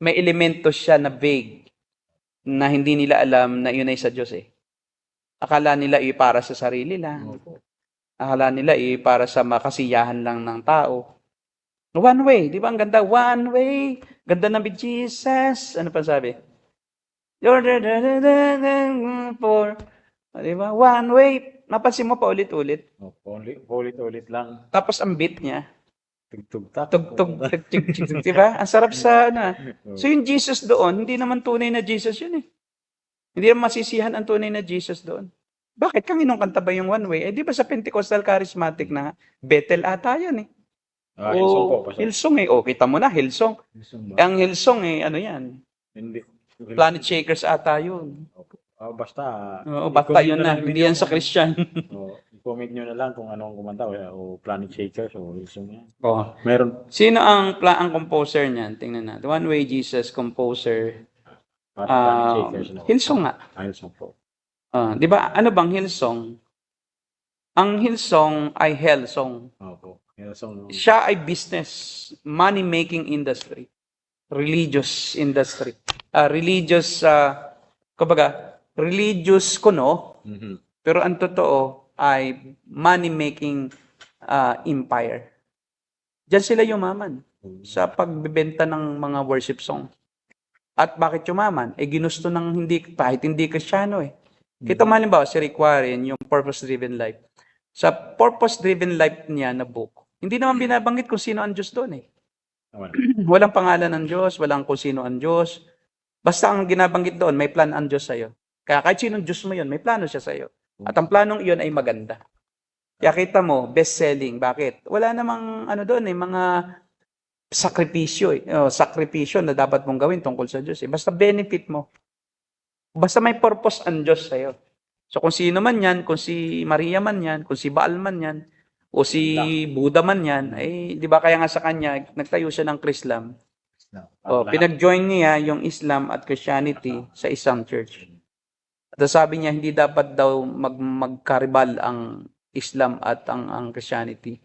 May elemento siya na vague, na hindi nila alam na yun ay sa Diyos eh. Akala nila para sa sarili lang. Akala nila para sa makasiyahan lang ng tao. One way, di ba? Ang ganda, one way. Ganda ng Big Jesus. Ano pa sabi? Di ba? One way. Napansin mo pa ulit-ulit. Ulit-ulit lang. Tapos ang beat niya, Tugtog-tak. tugtog, di ba? Ang sarap sa So yung Jesus doon, hindi naman tunay na Jesus yun eh. Hindi naman masisihan ang tunay na Jesus doon. Bakit? Kanginong kanta ba yung one way? Eh di ba sa Pentecostal Charismatic na Bethel ata yan eh. Hillsong po. Hillsong eh. O, kita mo na, Hillsong. Ang Hillsong eh, ano yan? Hindi. Planet Shakers ata yun. Basta. Basta yun na. Hindi yan sa Christian. I-comment nyo na lang kung anong kumanta. O Planet Shakers o Hillsong yan. Oh. Meron. Sino ang composer niyan? Tingnan natin. One Way Jesus, composer. Planet Shakers. Hillsong nga. Hillsong po. Di ba? Ano bang Hillsong? Ang Hillsong ay hell song. Opo. Hillsong. Siya ay business, money-making industry, religious industry, religious kuno, pero ang totoo ay money-making empire. Diyan sila yumaman sa pagbebenta ng mga worship song. At bakit yumaman? Ginusto ng kahit hindi Kristiyano eh. Kita mo halimbawa si Rick Warren, yung Purpose-Driven Life. Sa Purpose-Driven Life niya na book, hindi naman binabanggit kung sino ang Diyos doon eh. Walang pangalan ng Diyos, walang kung sino ang Diyos. Basta ang ginabanggit doon, may plan ang Diyos sa'yo. Kaya kahit sinong Diyos mo yun, may plano siya sa'yo. At ang planong iyon ay maganda. Kaya kita mo, best-selling. Bakit? Wala namang doon eh, mga sakripisyo sakripisyo na dapat mong gawin tungkol sa Diyos eh. Basta benefit mo. Basta may purpose ang Diyos sa'yo. So kung sino man yan, kung si Maria man yan, kung si Baal man yan, o si Buddha man yan, di ba kaya nga sa kanya, nagtayo siya ng Chrislam. Pinag-join niya yung Islam at Christianity sa isang church. At sabi niya, hindi dapat daw magkaribal ang Islam at ang Christianity.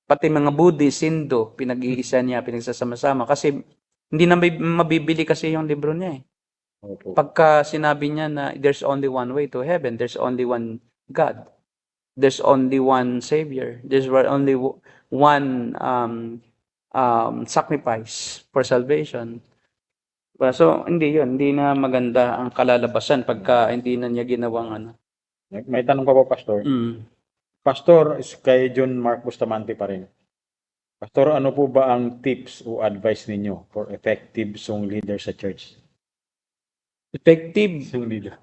Pati mga Buddhist, Hindu, pinag-iisa niya, pinagsasama-sama. Kasi hindi na mabibili kasi yung libro niya eh. Pagka sinabi niya na there's only one way to heaven, there's only one God. there's only one Savior. There's only one sacrifice for salvation. So, hindi yun. Hindi na maganda ang kalalabasan pagka hindi na niya ginawang ano. May tanong pa po, Pastor. Pastor, kay John Mark Bustamante pa rin. Pastor, ano po ba ang tips o advice ninyo for effective song leader sa church? Effective. Song leader.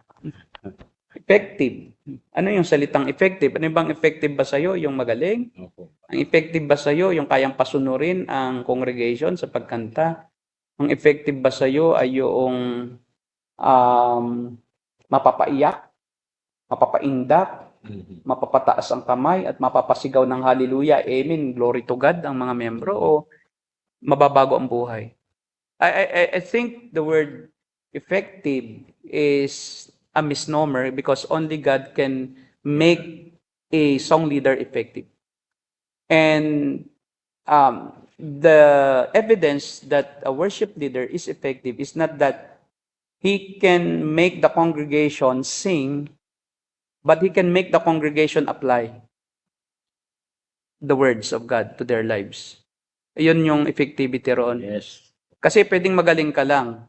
Effective. Ano yung salitang effective? Ano bang effective ba sa'yo? Yung magaling? Opo. Ang effective ba sa'yo? Yung kayang pasunurin ang congregation sa pagkanta? Ang effective ba sa'yo ay yung mapapaiyak, mapapaindak, mapapataas ang kamay at mapapasigaw ng hallelujah, amen, glory to God ang mga membro, o mababago ang buhay? I think the word effective is a misnomer because only God can make a song leader effective. And the evidence that a worship leader is effective is not that he can make the congregation sing, but he can make the congregation apply the words of God to their lives. Yun yung effectivity roon. Yes. Kasi pwedeng magaling ka lang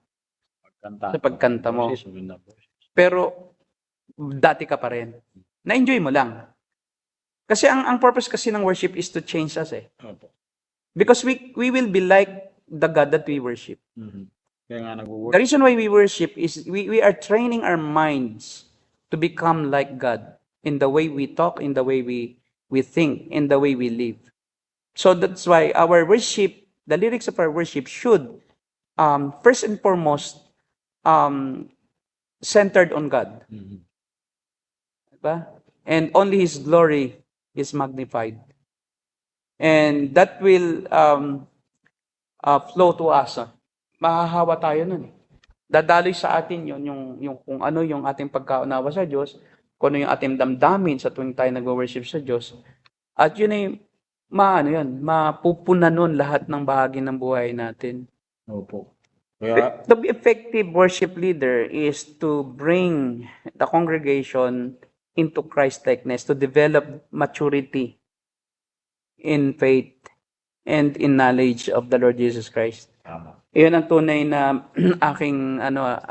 sa pagkanta mo. Pero dati ka pa rin. Na-enjoy mo lang. Kasi ang purpose kasi ng worship is to change us eh. Opo. Because we will be like the God that we worship. Kaya nga The reason why we worship is we are training our minds to become like God in the way we talk, in the way we think, in the way we live. So that's why our worship, the lyrics of our worship should first and foremost centered on God. Diba? And only His glory is magnified. And that will flow to us. Mahahawa tayo nun. Dadaloy sa atin yun, yung kung ano yung ating pagkaunawa sa Diyos, kung ano yung ating damdamin sa tuwing tayo nag-worship sa Diyos. At yun ay, mapupuna nun lahat ng bahagi ng buhay natin. Opo. Kaya, To be effective worship leader is to bring the congregation into Christ-likeness, to develop maturity in faith and in knowledge of the Lord Jesus Christ. tama. Iyon ang tunay na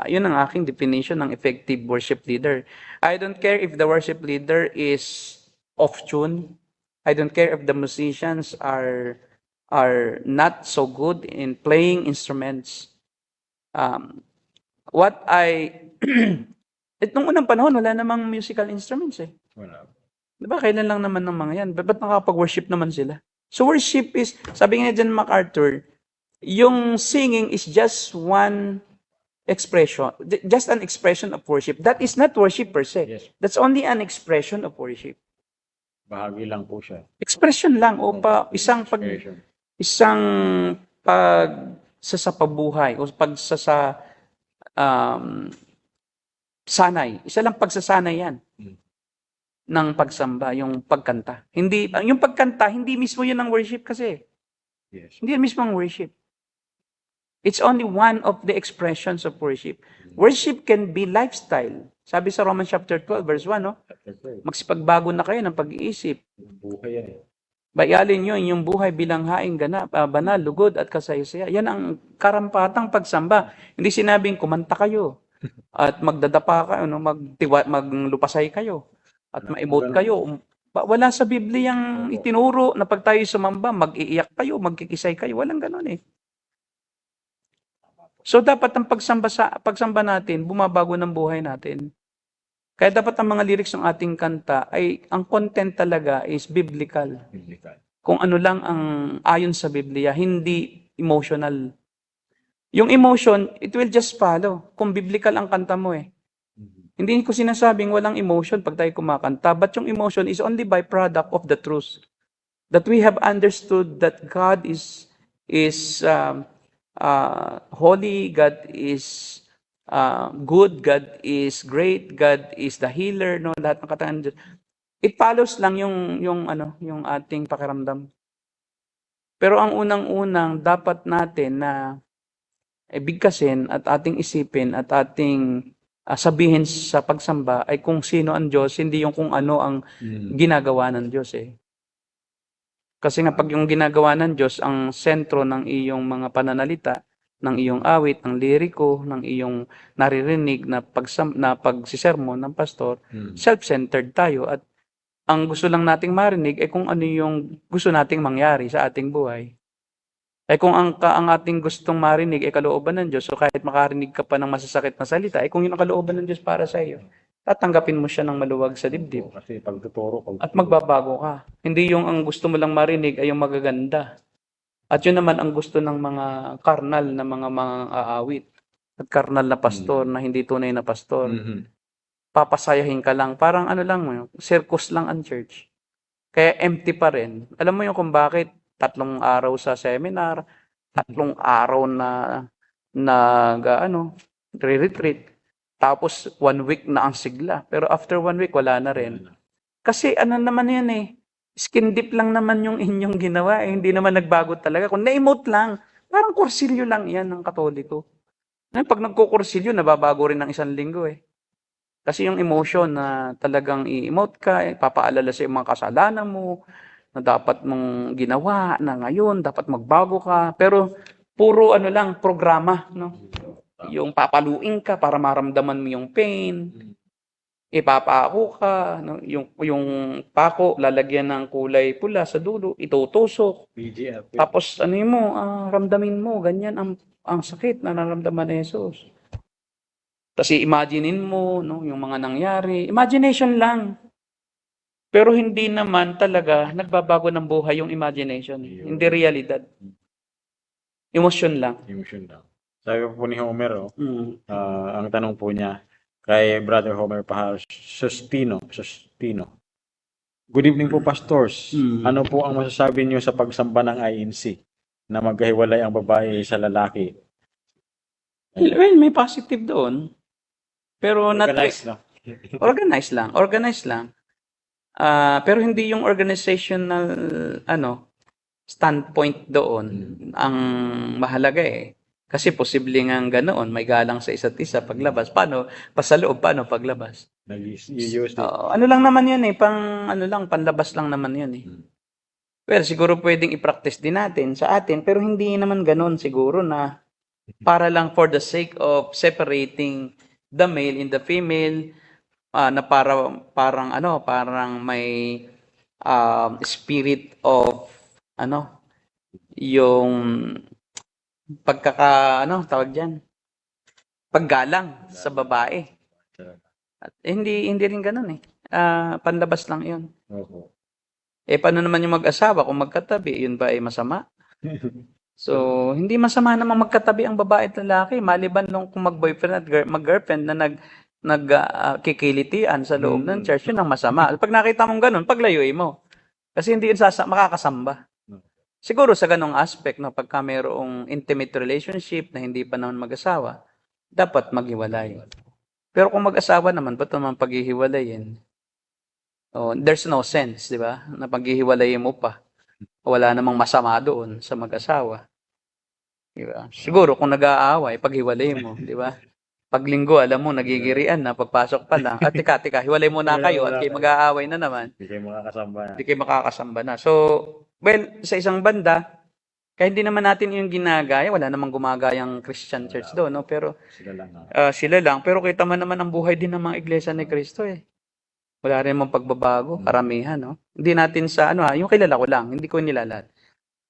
yun ang aking definition ng effective worship leader. I don't care if the worship leader is off tune. I don't care if the musicians are not so good in playing instruments. Nung unang panahon, wala namang musical instruments eh. Wala. Diba, kailan lang naman ng mga yan? Ba't nakapag-worship naman sila? So worship is, sabi nga ni John MacArthur, yung singing is just one expression, just an expression of worship. That is not worship per se. Yes. That's only an expression of worship. Bahagi lang po siya. Expression lang o isang Expression. pagsasapabuhay o sanay. Isa lang pagsasanay yan ng pagsamba, yung pagkanta. Yung pagkanta, hindi mismo yun ang worship kasi. Yes. Hindi yan mismo ang worship. It's only one of the expressions of worship. Worship can be lifestyle. Sabi sa Romans chapter 12, verse 1, no? Magsipagbago na kayo ng pag-iisip. Buhay yan eh. Bayalin nyo yung buhay bilang haing ganap, banal, lugod at kasayasaya. Yan ang karampatang pagsamba. Hindi sinabing kumanta kayo at magdadapa kayo, no? Maglupasay kayo at ma-emote kayo. Wala sa Bibliyang itinuro na pag tayo sumamba, mag-iiyak kayo, magkikisay kayo. Walang ganun eh. So dapat ang pagsamba natin, bumabago ng buhay natin. Kaya dapat ang mga lyrics ng ating kanta ay, ang content talaga is biblical. Biblical. Kung ano lang ang ayon sa Biblia, hindi emotional. Yung emotion, it will just follow. Kung biblical ang kanta mo eh. Hindi ko sinasabing walang emotion pag tayo kumakanta, but yung emotion is only byproduct of the truth. That we have understood that God is holy, God is good, God is great, God is the healer, no, lahat ng katangian ng Diyos. It follows lang yung ating pakiramdam. Pero ang unang-unang dapat natin na bigkasin at ating isipin at ating sabihin sa pagsamba ay kung sino ang Diyos, hindi yung kung ano ang ginagawa ng Diyos eh. Kasi nga pag yung ginagawa ng Diyos ang sentro ng iyong mga pananalita, ng iyong awit, ng liriko, ng iyong naririnig na pagsisermon ng pastor, self-centered tayo at ang gusto lang nating marinig ay kung ano yung gusto nating mangyari sa ating buhay. Ay kung ang ating gustong marinig ay kalooban ng Diyos, so kahit makarinig ka pa ng masasakit na salita, ay kung yung kalooban ng Diyos para sa iyo, tatanggapin mo siya ng maluwag sa dibdib. Kasi pagtuturo, At magbabago ka. Hindi yung ang gusto mo lang marinig ay yung magaganda. At yun naman ang gusto ng mga karnal na mga aawit. At karnal na pastor na hindi tunay na pastor. Papasayahin ka lang. Parang ano lang, circus lang ang church. Kaya empty pa rin. Alam mo yung kung bakit 3 araw sa seminar, 3 araw na re-retreat, tapos 1 week na ang sigla. Pero after 1 week, wala na rin. Kasi ano naman yan eh, skin deep lang naman yung inyong ginawa eh. Hindi naman nagbago talaga. Kung na-emote lang, parang kursilyo lang yan ng Katoliko. Pag nagkukursilyo, nababago rin ng 1 linggo eh. Kasi yung emotion na talagang i-emote ka, papaalala sa mga kasalanan mo, na dapat mong ginawa, na ngayon, dapat magbago ka. Pero puro ano lang, programa. No? Yung papaluin ka para maramdaman mo yung pain. Ipapako ka. No? Yung pako, lalagyan ng kulay pula sa dulo, itutusok. BGF. Tapos ano mo, ramdamin mo, ganyan ang sakit na nararamdaman ni Jesus. Kasi imaginein mo, no, yung mga nangyari. Imagination lang. Pero hindi naman talaga nagbabago ng buhay yung imagination. Hindi realidad. Emotion lang. Emotion lang. Sabi po ni Homer, ang tanong po niya kay Brother Homer Pahal, Sustino. Good evening po, pastors. Ano po ang masasabi niyo sa pagsamba ng INC na magkahiwalay ang babae sa lalaki? Well, may positive doon. Pero Organized, no? Organized lang. Pero hindi yung organizational standpoint doon ang mahalaga eh. Kasi posible nga ganoon, may galang sa isa't isa paglabas. Paano? Pasaloob, paano paglabas? Nag-use it. Ano lang naman yun eh, panlabas lang naman yun eh. Well, siguro pwedeng i-practice din natin sa atin, pero hindi naman ganoon siguro na para lang for the sake of separating the male and the female, na parang may spirit of yung tawag diyan, paggalang sa babae. At hindi rin ganoon eh. Panlabas lang 'yon. Opo. Paano naman yung mag-asawa kung magkatabi? Yun ba ay masama? So, hindi masama naman magkatabi ang babae at lalaki, maliban nung kung mag-boyfriend at mag-girlfriend na nagkikilitian sa loob ng church, yun ang masama. Pag nakita mong ganun, paglayuin mo. Kasi hindi yun makakasamba. Siguro sa ganong aspect, no, pagka mayroong intimate relationship na hindi pa naman mag-asawa, dapat maghiwalay. Pero kung mag-asawa naman, ba't naman paghihiwalayin? There's no sense, di ba? Na paghihiwalayin mo pa. Wala namang masama doon sa mag-asawa. Di ba? Siguro kung nag-aaway, paghiwalayin mo, di ba? Paglinggo, alam mo, nagigirian na, pagpasok pa lang. At tika, hiwalay mo na kayo at kayo mag-aaway na naman. Hindi kayo makakasamba na. So, well, sa isang banda, kaya hindi naman natin yung ginagaya, wala namang gumagayang Christian church doon, no? Pero sila lang. Pero kita man naman ang buhay din ng mga iglesia ni Cristo eh. Wala rin mong pagbabago, karamihan, no? Hindi natin yung kilala ko lang, hindi ko nilalat.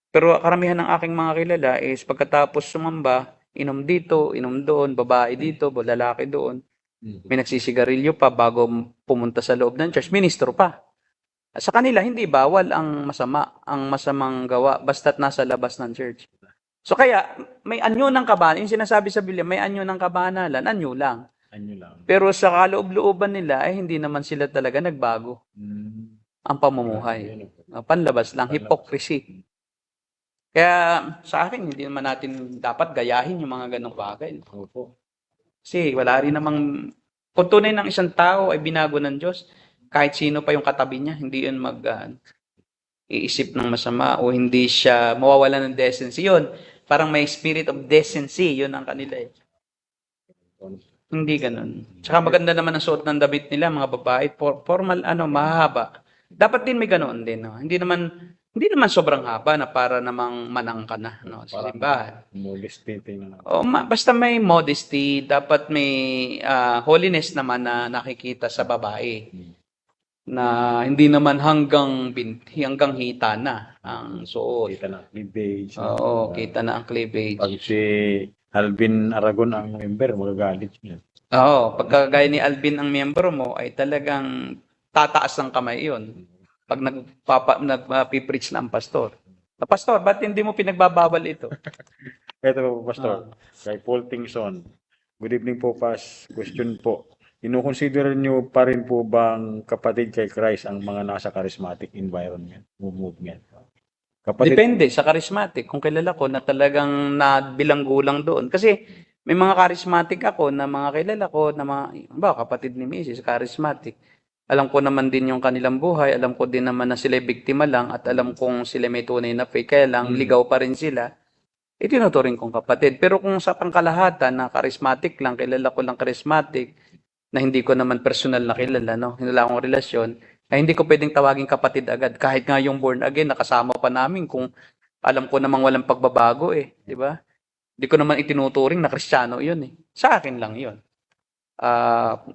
Pero karamihan ng aking mga kilala is pagkatapos sumamba, inom dito, inom doon, babae dito, lalaki doon. May nagsisigarilyo pa bago pumunta sa loob ng church, ministro pa. Sa kanila, hindi bawal ang masamang gawa, basta't nasa labas ng church. So kaya, may anyo ng kabanalan, yung sinasabi sa Biblia, may anyo ng kabanalan, anyo lang. Pero sa kaloob-looban nila, hindi naman sila talaga nagbago. Ang pamumuhay. Panlabas lang, hypocrisy. Kaya sa akin, hindi naman natin dapat gayahin yung mga ganong bagay. Kasi wala rin namang, kung tunay ng isang tao ay binago ng Diyos, kahit sino pa yung katabi niya, hindi yun iisip ng masama o hindi siya mawawala ng decency. Yun, parang may spirit of decency, yun ang kanila eh. Hindi ganun. Tsaka maganda naman ang suot ng damit nila, mga babae, formal, mahahaba. Dapat din may ganoon din, no? Hindi naman sobrang haba na para namang manang ka na, no, sa simbahan. Modesty na. Basta may modesty, dapat may holiness naman na nakikita sa babae. Na hindi naman hanggang hita na ang suot. Kita na cleavage. Oo, kita na ang cleavage. Pag si Alvin Aragon ang member, magagalit niya. Oo, pagkagaya ni Alvin ang miyembro mo, ay talagang tataas ng kamay yun. Pag nagpipreach na ang pastor. Pastor, ba't hindi mo pinagbabawal ito? Ito po, Pastor. Kay Paul Tingson. Good evening po, Pas. Question po. Ino-consider nyo pa rin po bang kapatid kay Christ ang mga nasa charismatic environment, movement? Kapatid, Depende sa charismatic. Kung kilala ko na talagang nabilanggulang doon. Kasi may mga charismatic ako na mga kilala ko na kapatid ni Mrs. charismatic. Alam ko naman din yung kanilang buhay. Alam ko din naman na sila biktima lang at alam kong sila may tunay na faith. Kaya lang, ligaw pa rin sila. Itinuturing kong kapatid. Pero kung sa pangkalahatan na charismatic lang, kilala ko lang charismatic, na hindi ko naman personal na kilala, no? Hindi lang akong relasyon, ay hindi ko pwedeng tawagin kapatid agad. Kahit nga yung born again, nakasama pa namin kung alam ko namang walang pagbabago di ba? Hindi ko naman itinuturing na Kristiyano yun Sa akin lang yun.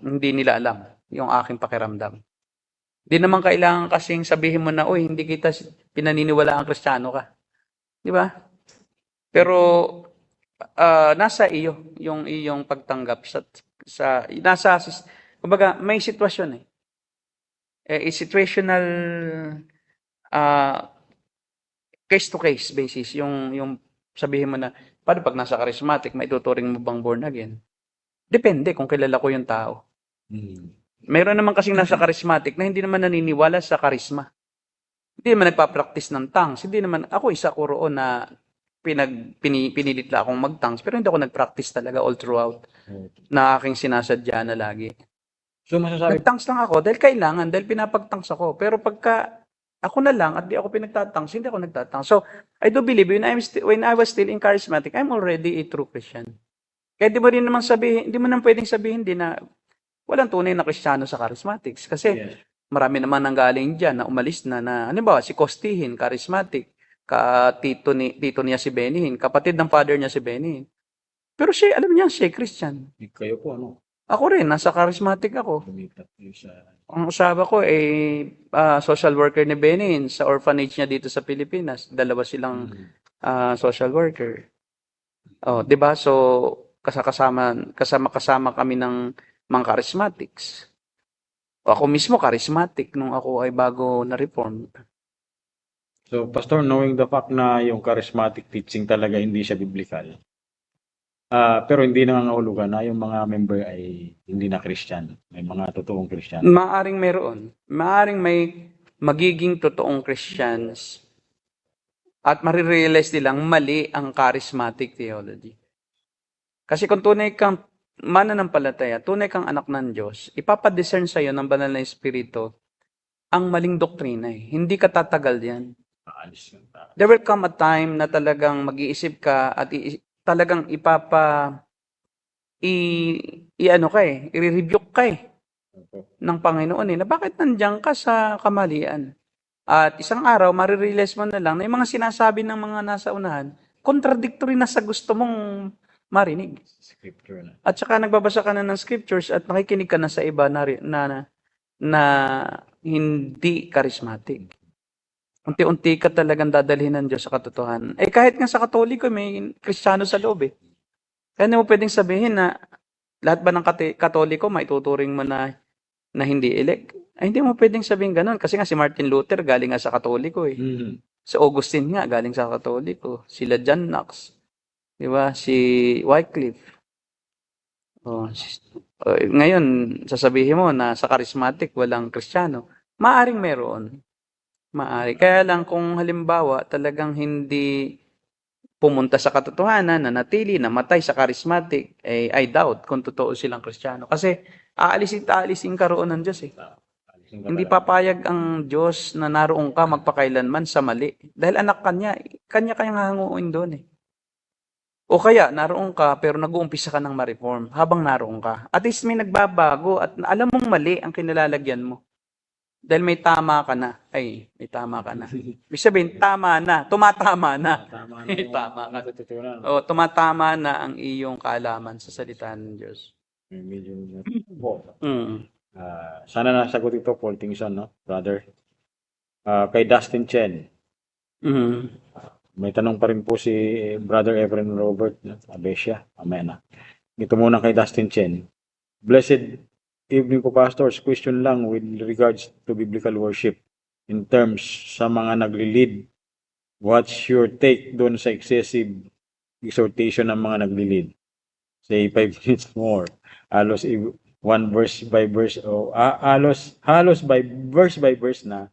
Hindi nila alam yung aking pakiramdam. Hindi naman kailangan kasing sabihin mo na, hindi kita pinaniniwala ang Kristiyano ka. Di ba? Pero nasa iyo yung iyong pagtanggap kumbaga may sitwasyon situational case to case basis yung sabihin mo na paano pag nasa charismatic maituturing mo bang born again? Depende kung kilala ko yung tao. Meron naman kasing nasa charismatic na hindi naman naniniwala sa charisma. Hindi naman nagpa-practice ng tongues. Hindi naman ako isa ko roon na pinilit lang akong mag-tongues pero hindi ako nag-practice talaga all throughout na aking sinasadya na lagi. So masasabi, Nag-tongues lang ako dahil kailangan, dahil pinapag-tongues ako. Pero pagka ako na lang at di ako pinagtatangs, hindi ako nagtatangs. So, I do believe when I was still in charismatic, I'm already a true Christian. Kaya di mo rin naman hindi mo naman pwedeng sabihin din na walang tunay na Kristiyano sa charismatics. Kasi marami naman nang galing dyan na umalis na halimbawa, si Costihin, charismatic. Tito niya si Benihin, kapatid ng father niya si Benihin. Pero alam niya, siya Christian. kayo po, Ako rin, nasa charismatic ako. Lumipat kayo sa... Ang usaba ko social worker ni Benihin sa orphanage niya dito sa Pilipinas. Dalawa silang social worker. 'Di ba? So kasama kami ng mga charismatics. Ako mismo charismatic nung ako ay bago na reform. So, Pastor, knowing the fact na yung charismatic teaching talaga hindi siya biblical, pero hindi nangangahulugan na yung mga member ay hindi na Christian. May mga totoong Christian. Maaring meron. Maaring may magiging totoong Christians at marirealize nilang mali ang charismatic theology. Kasi kung tunay kang mananampalataya, tunay kang anak ng Diyos, ipapadiscern sa iyo ng banal na Espiritu ang maling doktrina. Hindi ka tatagal yan. There will come a time na talagang mag-iisip ka at talagang i-rebuke ka ng Panginoon na bakit nandiyan ka sa kamalian? At isang araw, marirealize mo na lang na yung mga sinasabi ng mga nasa unahan, contradictory na sa gusto mong marinig. Scripture na. At saka nagbabasa ka na ng scriptures at nakikinig ka na sa iba na hindi charismatic. Unti-unti ka talagang dadalhin ng Diyos sa katotohanan. Kahit nga sa Katoliko, may Kristiyano sa loob Kaya hindi mo pwedeng sabihin na lahat ba ng Katoliko maituturing mo na hindi elect? Hindi mo pwedeng sabihin ganun. Kasi nga si Martin Luther galing nga sa Katoliko Si Augustine nga galing sa Katoliko. Sila John Knox. Di ba? Si Wycliffe. Ngayon, sasabihin mo na sa charismatic walang Kristiyano. Maaring meron. Maari. Kaya lang kung halimbawa talagang hindi pumunta sa katotohanan, nanatili, namatay sa charismatic, I doubt kung totoo silang Kristiyano. Kasi aalisin ka roon ng Diyos Hindi papayag ang Diyos na naroon ka magpakailanman sa mali. Dahil anak kanya kanyang hanguin doon O kaya, naroon ka, pero nag-uumpisa ka ng ma-reform habang naroon ka. At least may nagbabago at alam mong mali ang kinilalagyan mo. Dahil may tama ka na. Ay, may tama ka na. Ibig sabihin, tama na. Tumatama na. Tama May tama ka. natututunan. O, tumatama na ang iyong kaalaman sa salita ng Diyos. Medyo Mm. sana nasagot ito, Paul Tingson, no, brother. Kay Dustin Chen, Mm. may tanong pa rin po si Brother Efren Robert Abesia. Amen. Ito muna kay Dustin Chen. Blessed evening po, pastors. Question lang with regards to biblical worship in terms sa mga nagli-lead. What's your take doon sa excessive exhortation ng mga nagli-lead? Say 5 minutes more. Halos one verse by verse o halos by verse na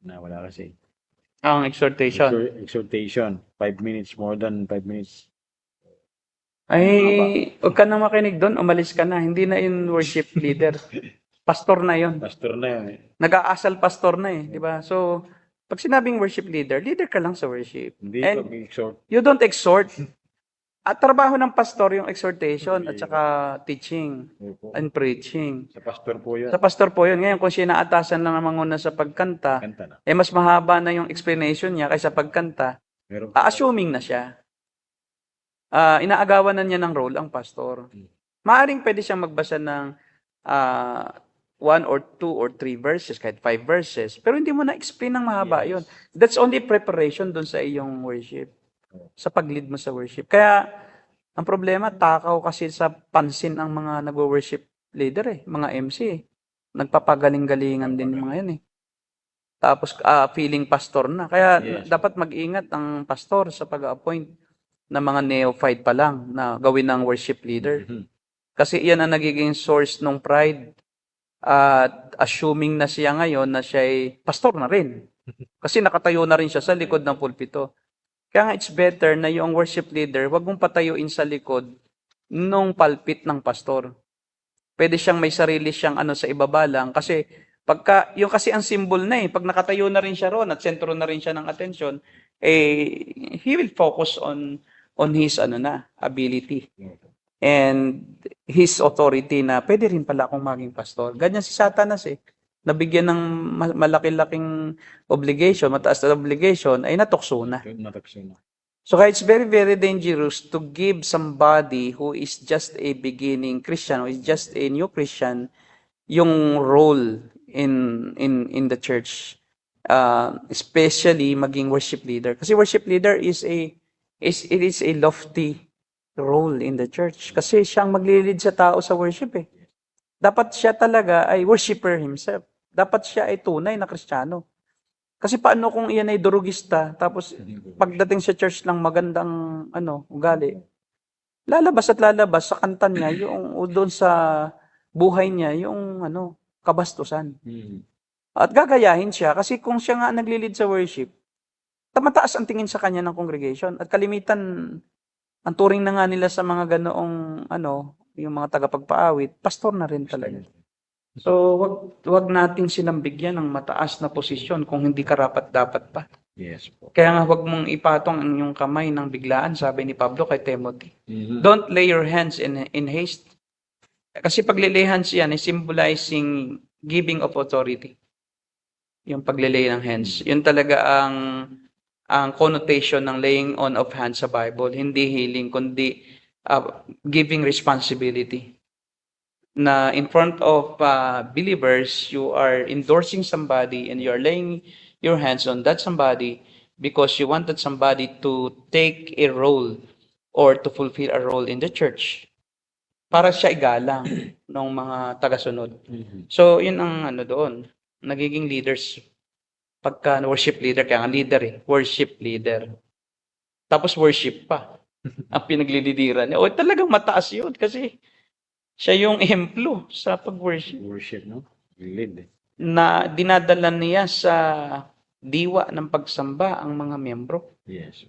wala kasi. Ang exhortation. Exhortation. 5 minutes, more than 5 minutes. Ay, huwag ka na makinig doon. Umalis ka na. Hindi na yun worship leader. Pastor na yun. Pastor na yun eh. Nag-aasal pastor na eh. Di ba? So, pag sinabing worship leader ka lang sa worship. Hindi And pag-exhort. you don't exhort. At trabaho ng pastor yung exhortation at saka teaching and preaching. Sa pastor po yun. Sa pastor po yun. Ngayon, kung sinaatasan lang ang manguna sa pagkanta, Kanta na. mas mahaba na yung explanation niya kaysa pagkanta, Meron assuming na siya. Inaagawan na niya ng role ang pastor. Maaring pwede siyang magbasa ng 1 or 2 or 3 verses, kahit 5 verses, pero hindi mo na-explain ng mahaba yun. That's only preparation dun sa iyong worship. Sa pag-lead mo sa worship. Kaya, ang problema, takaw kasi sa pansin ang mga nag-worship leader eh, mga MC eh. Nagpapagaling-galingan din yung mga yan eh. Tapos, feeling pastor na. Kaya, dapat mag-ingat ang pastor sa pag-appoint ng mga neophyte pa lang na gawin ng worship leader. Kasi iyan ang nagiging source ng pride at assuming na siya ngayon na siya ay pastor na rin. Kasi nakatayo na rin siya sa likod ng pulpito. Kaya nga it's better na yung worship leader, wag mong patayuin sa likod nung pulpit ng pastor. Pwede siyang may sarili siyang sa ibaba lang kasi yung kasi ang symbol na pag nakatayo na rin siya ron at sentro na rin siya ng attention, he will focus on his ability and his authority na pwede rin pala akong maging pastor. Ganyan si Satanas nabigyan ng malaki-laking obligation, mataas na obligation, ay natukso na. So kaya it's very, very dangerous to give somebody who is just a beginning Christian, who is just a new Christian, yung role in the church. Especially maging worship leader. Kasi worship leader it is a lofty role in the church. Kasi siyang maglilid sa tao sa worship Dapat siya talaga ay worshiper himself. Dapat siya ay tunay na Kristiyano. Kasi paano kung iyan ay durugista, tapos pagdating sa church lang magandang ugali, lalabas sa kanta niya, yung doon sa buhay niya, yung kabastusan. At gagayahin siya, kasi kung siya nga naglilid sa worship, mataas ang tingin sa kanya ng congregation. At kalimitan, ang turing na nga nila sa mga ganoong, yung mga tagapagpaawit, pastor na rin talaga. So, wag nating silang bigyan ng mataas na posisyon kung hindi karapat-dapat pa. Yes po. Kaya nga, wag mong ipatong ang iyong kamay ng biglaan, sabi ni Pablo kay Timothy. Don't lay your hands in haste. Kasi pag lay hands yan, is symbolizing giving of authority. Yung paglilay ng hands. Yun talaga ang connotation ng laying on of hands sa Bible. Hindi healing, kundi giving responsibility. Na in front of believers, you are endorsing somebody and you are laying your hands on that somebody because you wanted somebody to take a role or to fulfill a role in the church para siya igalang ng mga tagasunod. So, yun ang doon. Nagiging leaders pagka worship leader, kaya nga leader worship leader. Tapos worship pa ang pinaglilidiran niya. Talagang mataas yun kasi siya yung ehemplo sa pag-worship. Worship, no? Lead. Na dinadala niya sa diwa ng pagsamba ang mga miyembro. Yes.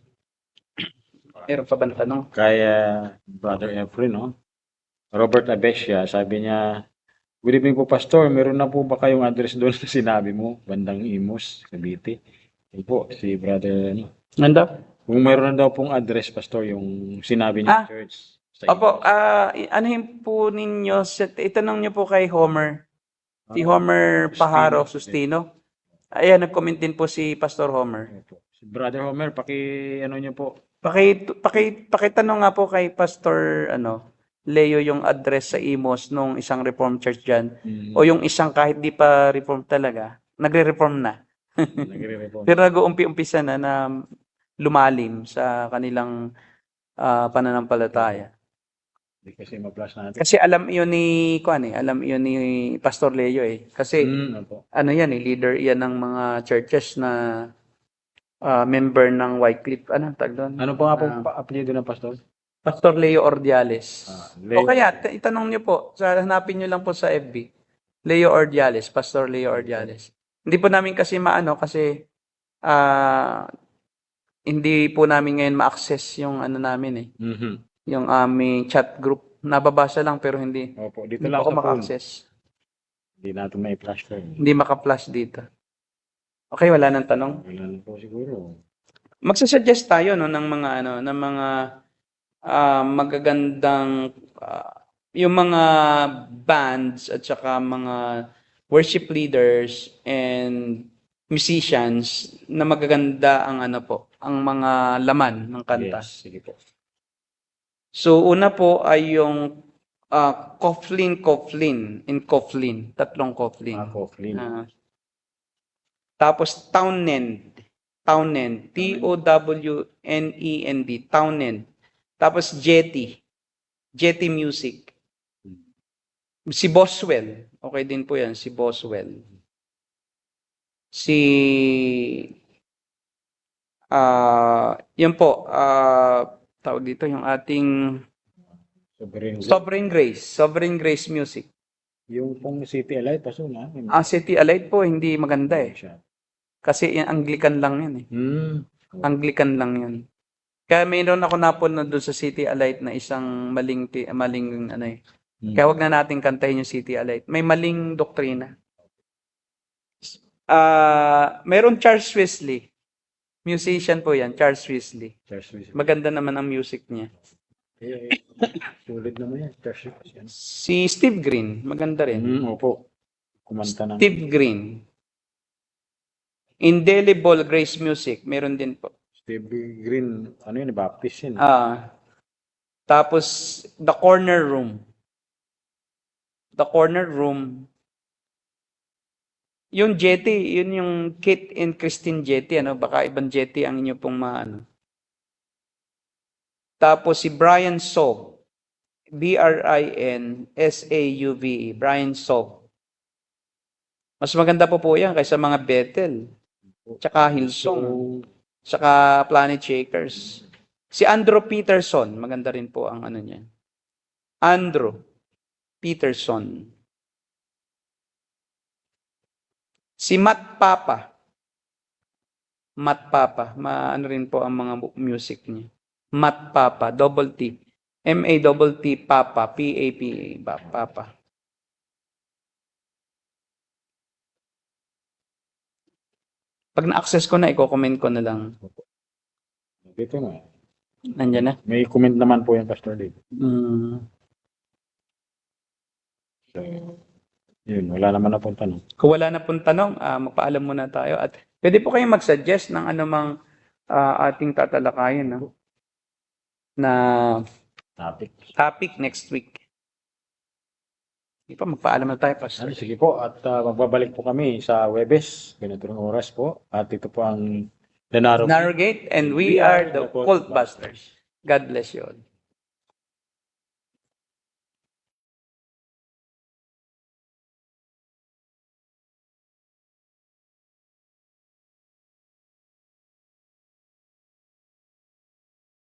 Meron pa ba na tanong? Kaya, Brother Efren, no? Robert Abesia, sabi niya, good evening po, Pastor. Meron na po ba kayong address doon sa sinabi mo? Bandang Imus, Cavite. Ito po, si Brother, Nanda? Kung mayroon na daw pong address, Pastor, yung sinabi niya Ah, sa church. Sa Opo, email. anuhin po ninyo, itanong niyo po kay Homer, si Ah, Homer Paharo Sustino. Sustino. Ayan, nag-comment din po si Pastor Homer. Opo. Si Brother Homer, ano niyo po? Pakitanong nga po kay Pastor Leo yung address sa Imos nung isang Reformed Church dyan. O yung isang kahit di pa Reformed talaga, nagre-reform na. Nagre-reform. Pero nag-uumpi-umpisa na lumalim sa kanilang pananampalataya. Hindi kasi ma-flash natin. Kasi alam iyon ni Pastor Leo eh. Kasi Opo. yan leader yan ng mga churches na member ng Wycliffe. Ano tag doon? Ano po nga pong apelyido ng Pastor? Pastor Leo Ordiales. Leo. O kaya, itanong niyo po, hanapin niyo lang po sa FB. Leo Ordiales, Pastor Leo Ordiales. Hindi po namin kasi kasi hindi po namin ngayon ma-access yung namin eh. Yung aming chat group. Nababasa lang pero hindi. Opo, dito Hindi lang po ako sa phone. maka-access. Hindi natin may flash to. Hindi maka-flash dito. Okay, wala nang tanong. Wala na po siguro. Magsasuggest tayo ng mga magagandang yung mga bands at saka mga worship leaders and musicians na magaganda ang ang mga laman ng kanta. Yes, sige po. So una po ay yung Coughlin, tatlong Coughlin. Coughlin. Tapos Townend, Townend, Townend. Tapos Jetty Music. Si Boswell, okay din po yan, si Boswell. Yan po, tawag dito yung ating Sovereign Grace Music. Yung pong City Elite, Pastor na. City Elite po, hindi maganda eh. Kasi yan, Anglican lang yan eh. Anglican lang yan. Kaya mayroon ako napon doon sa City Elite na isang maling Kaya wag na natin kantahin yung City Elite. May maling doktrina. Mayroon Charles Wesley. Musician po yan, Charles Wesley. Maganda naman ang music niya. Sulit naman yan. Si Steve Green, maganda rin. Opo. Kumanta na. Steve Green. Indelible Grace Music, meron din po. Steve Green, Baptist yun. Tapos, The Corner Room. The Corner Room. Yung Jetty, yun yung Kate and Christine Jetty, baka ibang Jetty ang inyo pong Tapos si Brian Sauve. Brinsauve. Brian Sauve. Mas maganda po yan kaysa mga Bethel. Tsaka Hillsong. Tsaka Planet Shakers. Si Andrew Peterson. Maganda rin po ang niya. Andrew Peterson. Si Matt Papa. Ano rin po ang mga music niya. Matt Papa. Double T. M-A-T-T Papa. P-A-P-A. Papa. Pag na-access ko na, i-comment ko na lang. Dito na. Nandiyan na? May comment naman po yung Pastor Dave. So, yun, wala naman na pong tanong. Kung wala na pong tanong, magpaalam muna tayo. At pwede po kayong mag-suggest ng anumang ating tatalakayin na topic next week. Hindi pa, magpaalam na tayo, Pastor. Sige po, at magbabalik po kami sa Webes, ganitong oras po. At ito po ang The Narrow Narrowgate, and we are the Cult Busters. God bless you all.